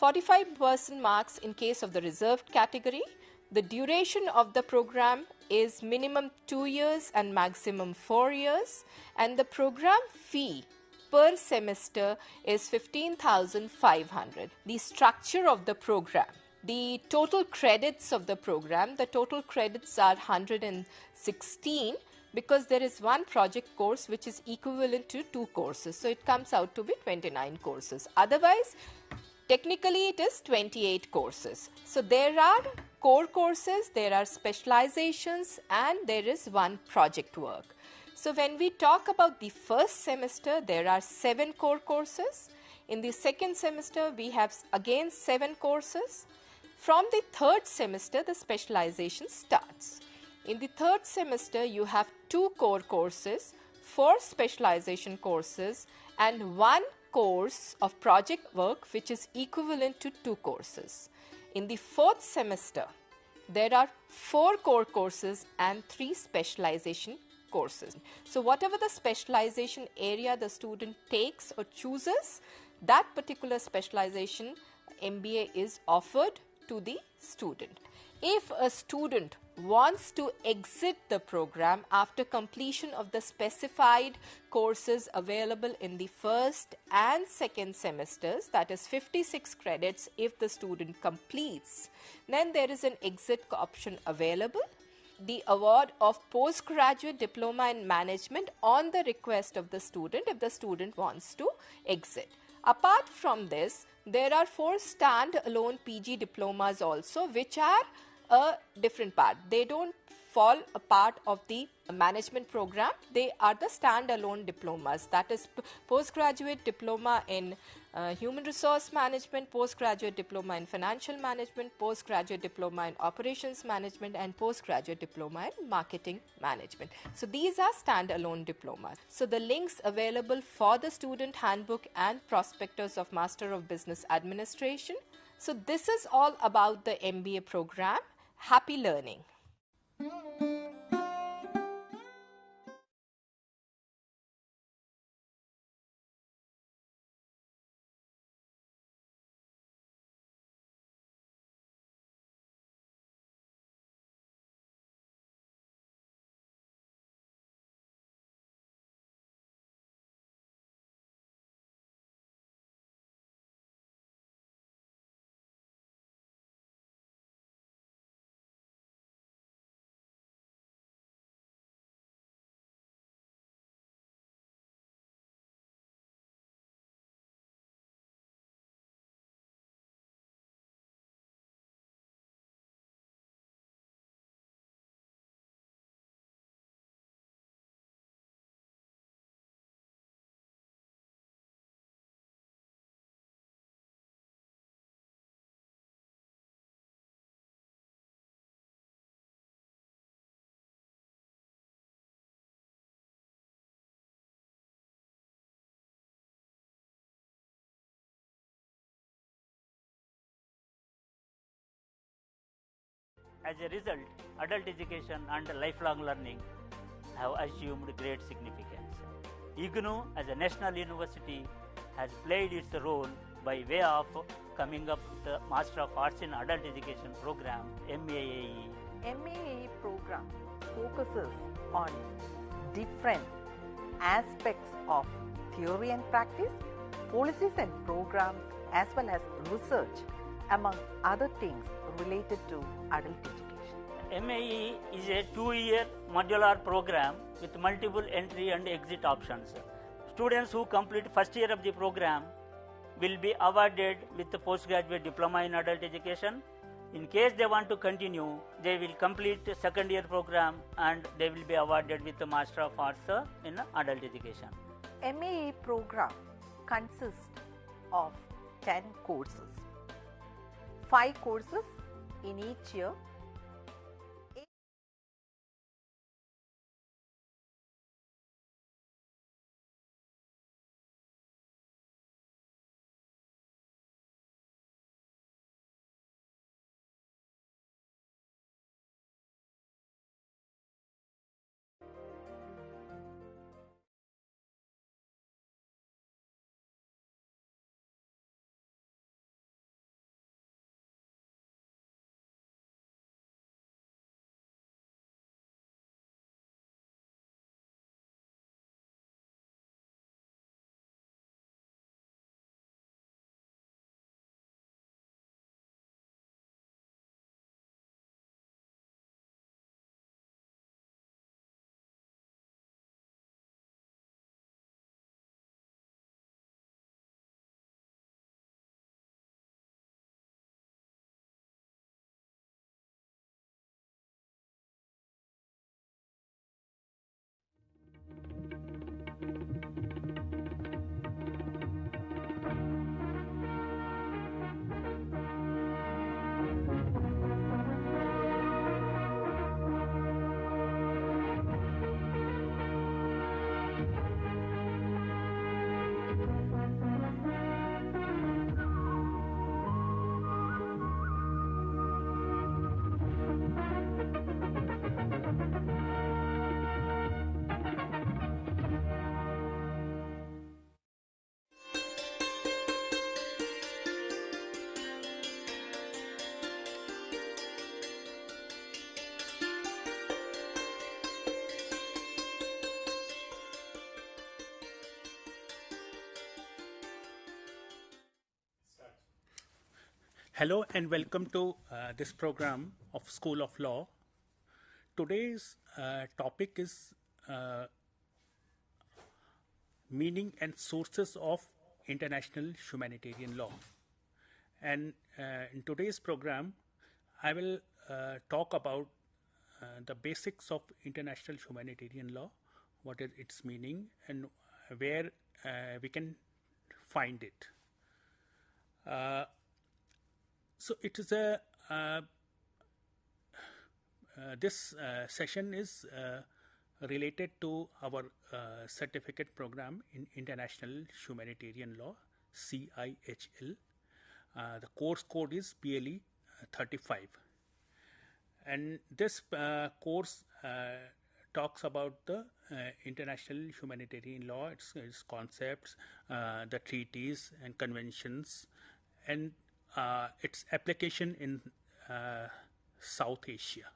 45% marks in case of the reserved category. The duration of the program is minimum 2 years and maximum 4 years, and the program fee per semester is 15,500. The structure of the program, the total credits of the program, the total credits are 116 because there is one project course which is equivalent to 2 courses. So it comes out to be 29 courses. Otherwise, technically it is 28 courses. So there are core courses, there are specializations, and there is one project work. So when we talk about the first semester, there are 7 core courses. In the second semester, we have again 7 courses. From the third semester, the specialization starts. In the third semester, you have 2 core courses, 4 specialization courses, and 1 course of project work which is equivalent to 2 courses. In the fourth semester, there are 4 core courses and 3 specialization courses. So whatever the specialization area the student takes or chooses, that particular specialization MBA is offered to the student. If a student wants to exit the program after completion of the specified courses available in the first and second semesters, that is 56 credits if the student completes, then there is an exit option available. the award of postgraduate diploma in management on the request of the student if the student wants to exit. Apart from this, there are 4 stand-alone PG diplomas also, which are a different part. They don't fall a part of the management program. They are the stand-alone diplomas. That is postgraduate diploma in human resource management, postgraduate diploma in financial management, postgraduate diploma in operations management, and postgraduate diploma in marketing management. So these are stand-alone diplomas. So the links available for the student handbook and prospectus of Master of Business Administration. So this is all about the MBA program. Happy learning. As a result, adult education and lifelong learning have assumed great significance. Ignou, as a national university, has played its role by way of coming up with the Master of Arts in Adult Education program, MAAE. MAAE program focuses on different aspects of theory and practice, policies and programs, as well as research, among other things related to adult education. MAE is a 2-year modular program with multiple entry and exit options. Students who complete first year of the program will be awarded with the postgraduate diploma in adult education. In case they want to continue, they will complete the second year program and they will be awarded with the Master of Arts in adult education. MAE program consists of 10 courses, 5 courses in each year. Hello and welcome to this program of School of Law. today's topic is meaning and sources of international humanitarian law. And in today's program, I will talk about the basics of international humanitarian law, what is its meaning, and where we can find it. So it is this session is related to our certificate program in International Humanitarian Law, CIHL. The course code is PLE 35. And this course talks about the international humanitarian law, its concepts, the treaties and conventions, and its application in South Asia.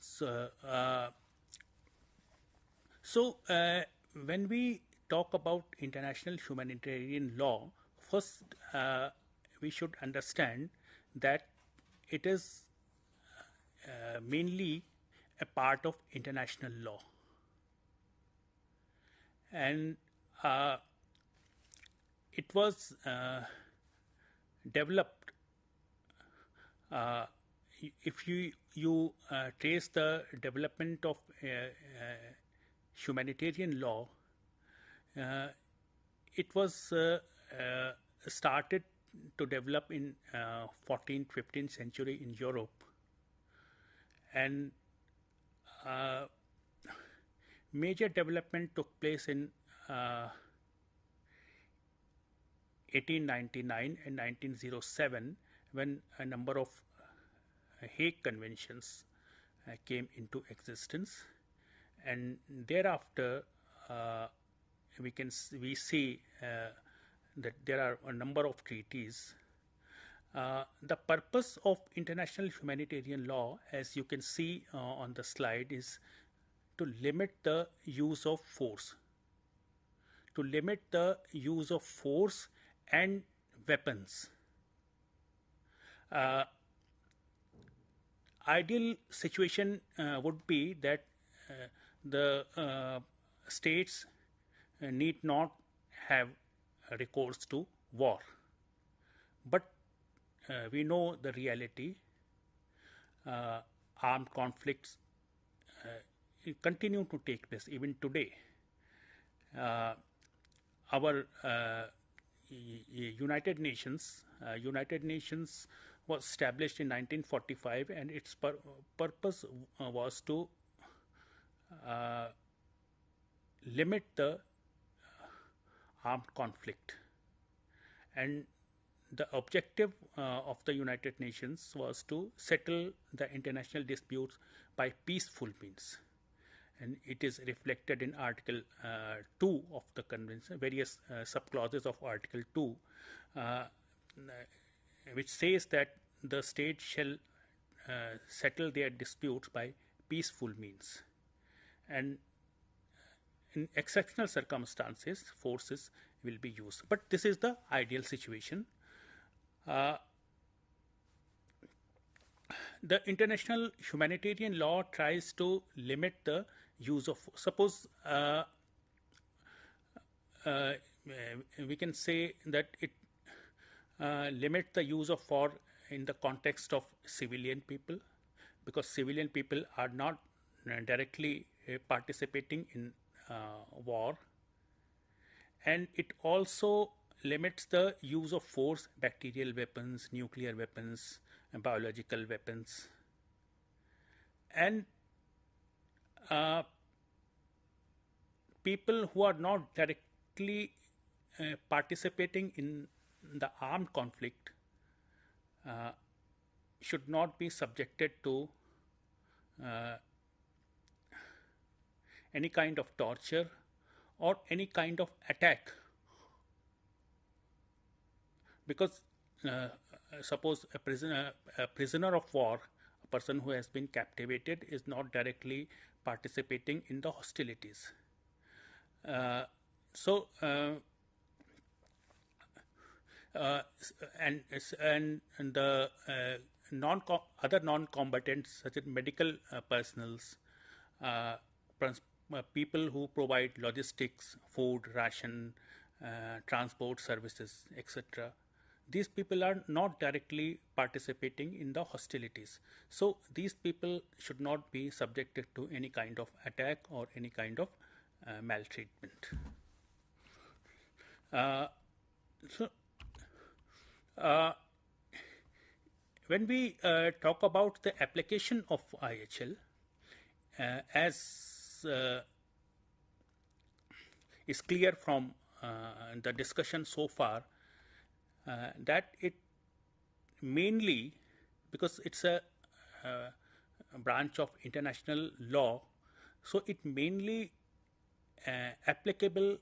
So, when we talk about international humanitarian law, first we should understand that it is mainly a part of international law, and it was developed. If you trace the development of humanitarian law, it was started to develop in 14th, 15th century in Europe, and major development took place in 1899 and 1907, when a number of Hague Conventions came into existence, and thereafter we see that there are a number of treaties. The purpose of international humanitarian law, as you can see on the slide, is to limit the use of force, and weapons. Ideal situation would be that the states need not have recourse to war, but we know the reality. Armed conflicts continue to take place even today. Our United Nations was established in 1945, and its purpose was to limit the armed conflict, and the objective of the United Nations was to settle the international disputes by peaceful means, and it is reflected in Article 2 of the Convention, various subclauses of Article 2, which says that the state shall settle their disputes by peaceful means, and in exceptional circumstances forces will be used, but this is the ideal situation. The international humanitarian law tries to limit the use of, suppose we can say that it limit the use of war in the context of civilian people, because civilian people are not directly participating in war, and it also limits the use of force, bacterial weapons, nuclear weapons, and biological weapons, and people who are not directly participating in the armed conflict should not be subjected to any kind of torture or any kind of attack, because suppose a prisoner of war, a person who has been captivated, is not directly participating in the hostilities. So and the other non-combatants such as medical personals, people who provide logistics, food, ration, transport services, etc. These people are not directly participating in the hostilities. So these people should not be subjected to any kind of attack or any kind of maltreatment. When we talk about the application of IHL, as is clear from the discussion so far, that it mainly, because it's a branch of international law, so it mainly applicable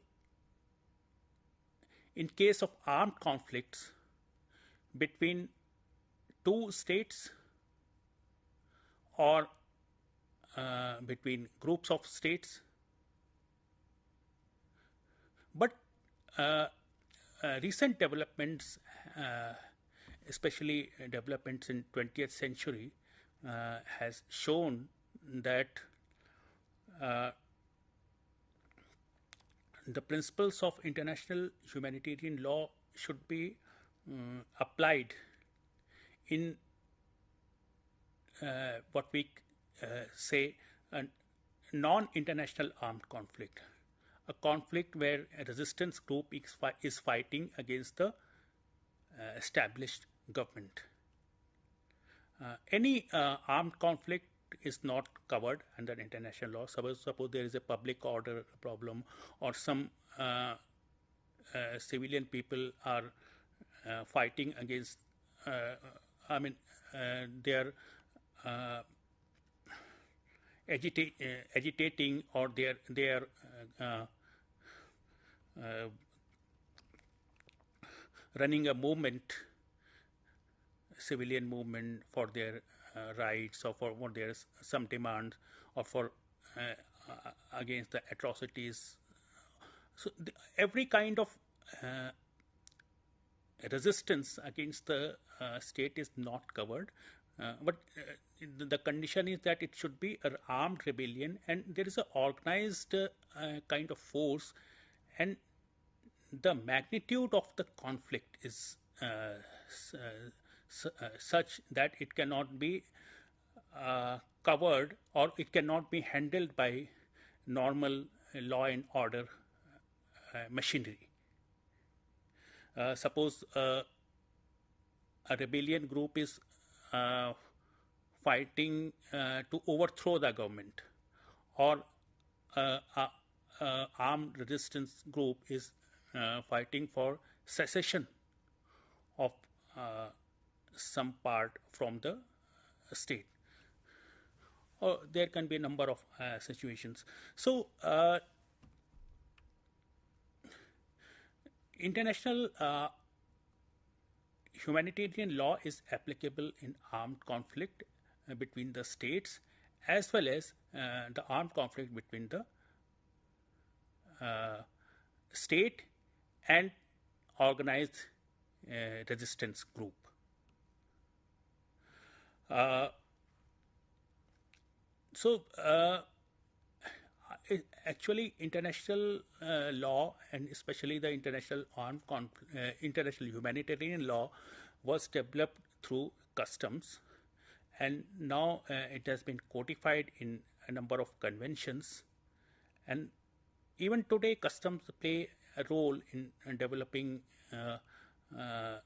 in case of armed conflicts between two states or between groups of states. But recent developments, especially developments in 20th century, has shown that the principles of international humanitarian law should be applied in what we say a non-international armed conflict, a conflict where a resistance group is fighting against the established government. Any armed conflict is not covered under international law. Suppose there is a public order problem, or some civilian people are fighting against, they are agitating, or they are running a movement, civilian movement for their rights, or for their some demands, or for against the atrocities. So every kind of resistance against the state is not covered, but the condition is that it should be an armed rebellion, and there is an organized kind of force, and the magnitude of the conflict is such that it cannot be covered, or it cannot be handled by normal law and order machinery. Suppose a rebellion group is fighting to overthrow the government, or armed resistance group is fighting for secession of some part from the state. Or there can be a number of situations. So international humanitarian law is applicable in armed conflict between the states, as well as the armed conflict between the state and organized resistance group. Actually, international law, and especially the international international humanitarian law, was developed through customs, and now it has been codified in a number of conventions. And even today, customs play a role in developing the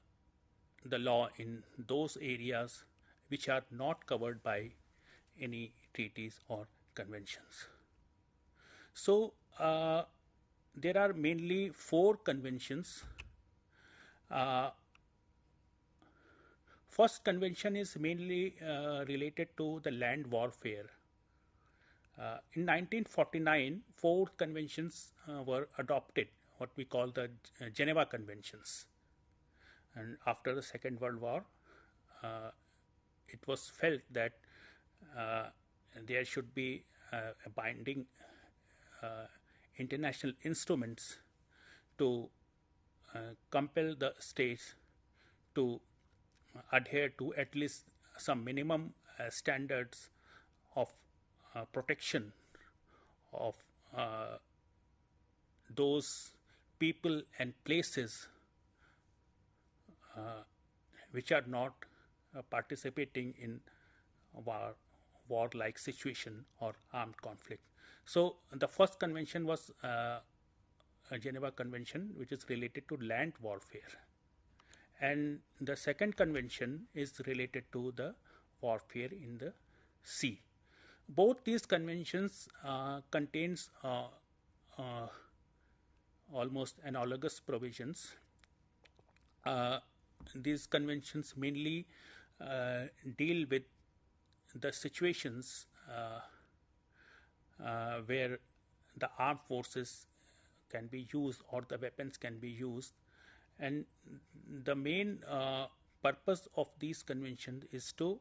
law in those areas which are not covered by any treaties or conventions. So there are mainly 4 conventions. First convention is mainly related to the land warfare. In 1949, 4 conventions were adopted, what we call the Geneva Conventions. And after the Second World War, it was felt that there should be a binding international instruments to compel the states to adhere to at least some minimum standards of protection of those people and places which are not participating in war-like situation or armed conflict. So the first convention was a Geneva Convention, which is related to land warfare, and the second convention is related to the warfare in the sea. Both these conventions contains almost analogous provisions. These conventions mainly deal with the situations where the armed forces can be used or the weapons can be used, and the main purpose of these conventions is to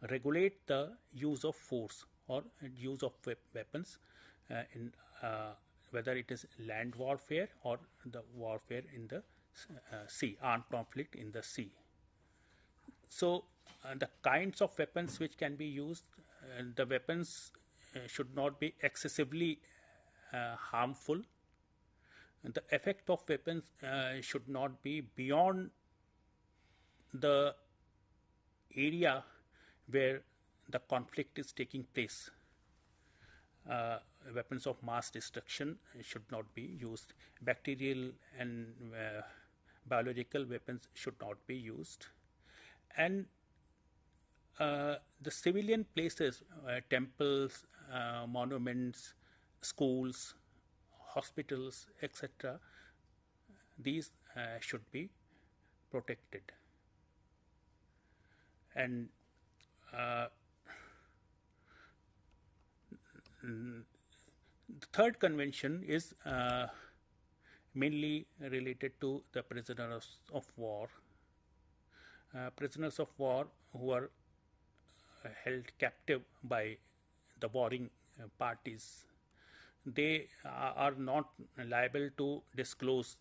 regulate the use of force or use of weapons in whether it is land warfare or the warfare in the sea, armed conflict in the sea. So the kinds of weapons which can be used, the weapons should not be excessively harmful. The effect of weapons should not be beyond the area where the conflict is taking place. Weapons of mass destruction should not be used. Bacterial and biological weapons should not be used. And the civilian places, temples, monuments, schools, hospitals, etc., these should be protected. And the third convention is mainly related to the prisoners of war. Prisoners of war who are held captive by the warring parties, they are not liable to disclose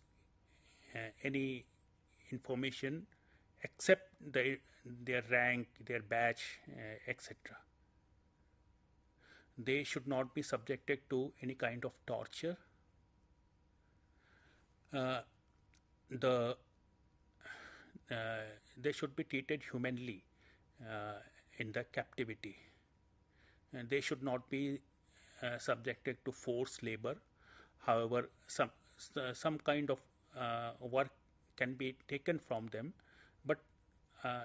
any information except their rank, their batch, etc. They should not be subjected to any kind of torture. They should be treated humanly in the captivity. And they should not be subjected to forced labor. However, some kind of work can be taken from them, but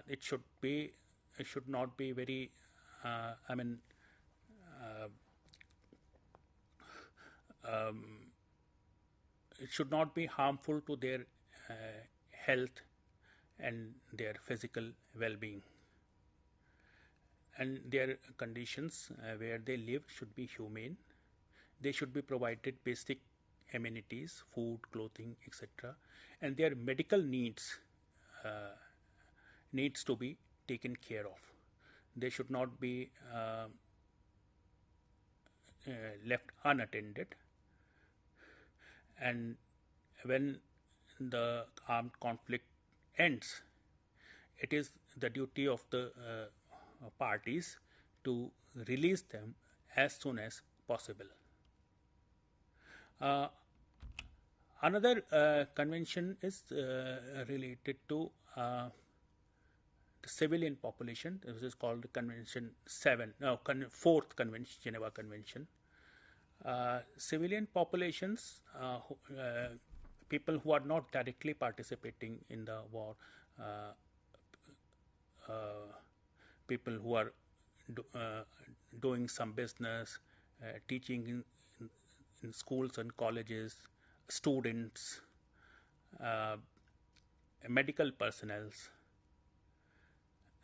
it should not be very it should not be harmful to their health and their physical well-being. And their conditions where they live should be humane. They should be provided basic amenities, food, clothing, etc. And their medical needs to be taken care of. They should not be left unattended. And when the armed conflict ends, it is the duty of the parties to release them as soon as possible. Another convention is related to the civilian population. This is called Convention 7, no, 4th Convention, Geneva Convention. Civilian populations, people who are not directly participating in the war, people who are doing some business, teaching in schools and colleges, students, medical personnel,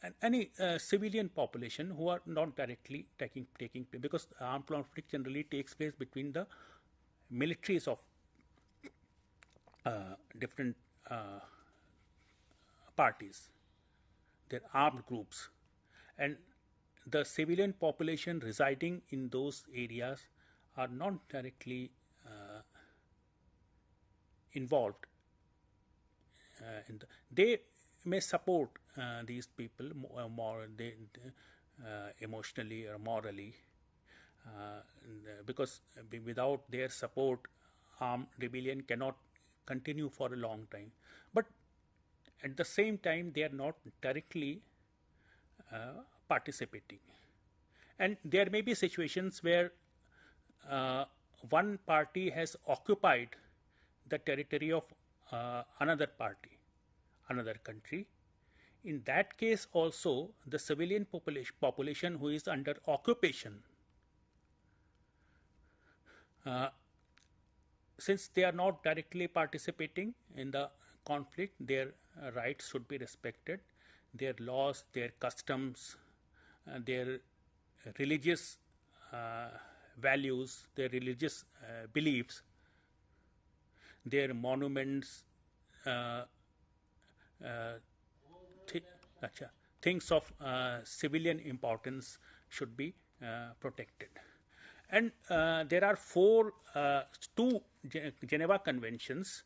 and any civilian population who are not directly taking place, because armed conflict generally takes place between the militaries of different parties, their armed groups, and the civilian population residing in those areas are not directly involved. They may support these people more emotionally or morally, because without their support, armed rebellion cannot continue for a long time. But at the same time, they are not directly participating. And there may be situations where one party has occupied the territory of another party, another country. In that case also, the civilian population who is under occupation, since they are not directly participating in the conflict, their rights should be respected. Their laws, their customs, their religious values, their religious beliefs, their monuments, things of civilian importance should be protected. And there are two Geneva Conventions,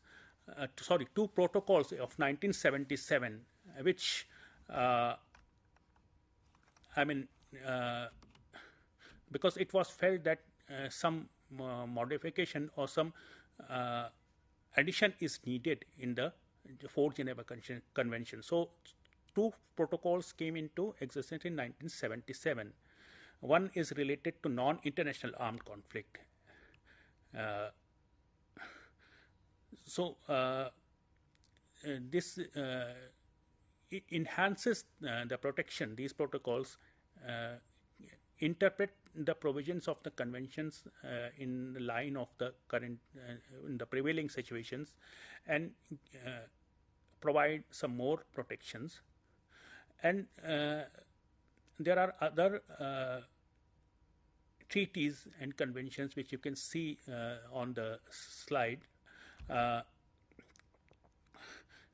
two protocols of 1977, which because it was felt that some modification or some addition is needed in the 4th Geneva Convention. So, two protocols came into existence in 1977. One is related to non-international armed conflict. This enhances the protection. These protocols interpret the provisions of the conventions in the line of the current, in the prevailing situations, and provide some more protections. And there are other treaties and conventions which you can see on the slide.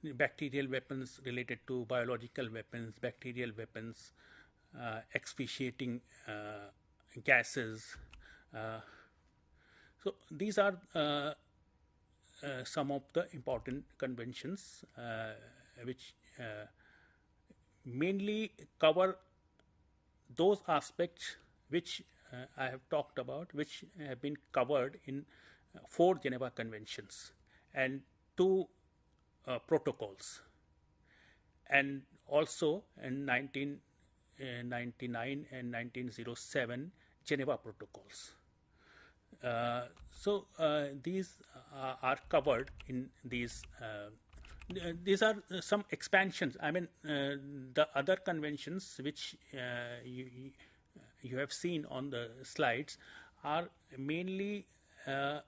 Bacterial weapons related to biological weapons, bacterial weapons, asphyxiating gases. So these are some of the important conventions which mainly cover those aspects which I have talked about, which have been covered in 4 Geneva Conventions and 2 protocols, and also in 1999 and 1907 Geneva Protocols. These are covered in these. These are some expansions. I mean, the other conventions which you have seen on the slides are mainly, you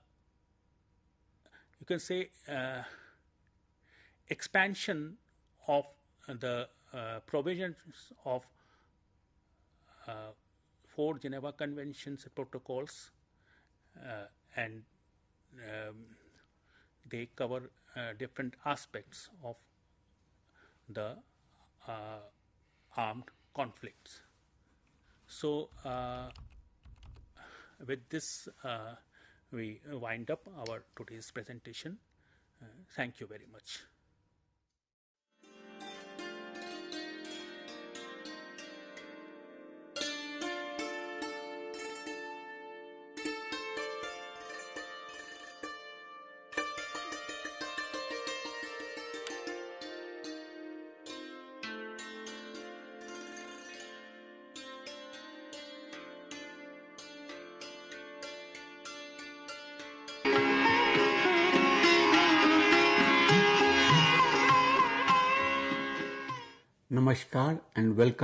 can say, expansion of the provisions of 4 Geneva Conventions protocols, and they cover different aspects of the armed conflicts. So with this we wind up our today's presentation. Thank you very much. Namaskar and welcome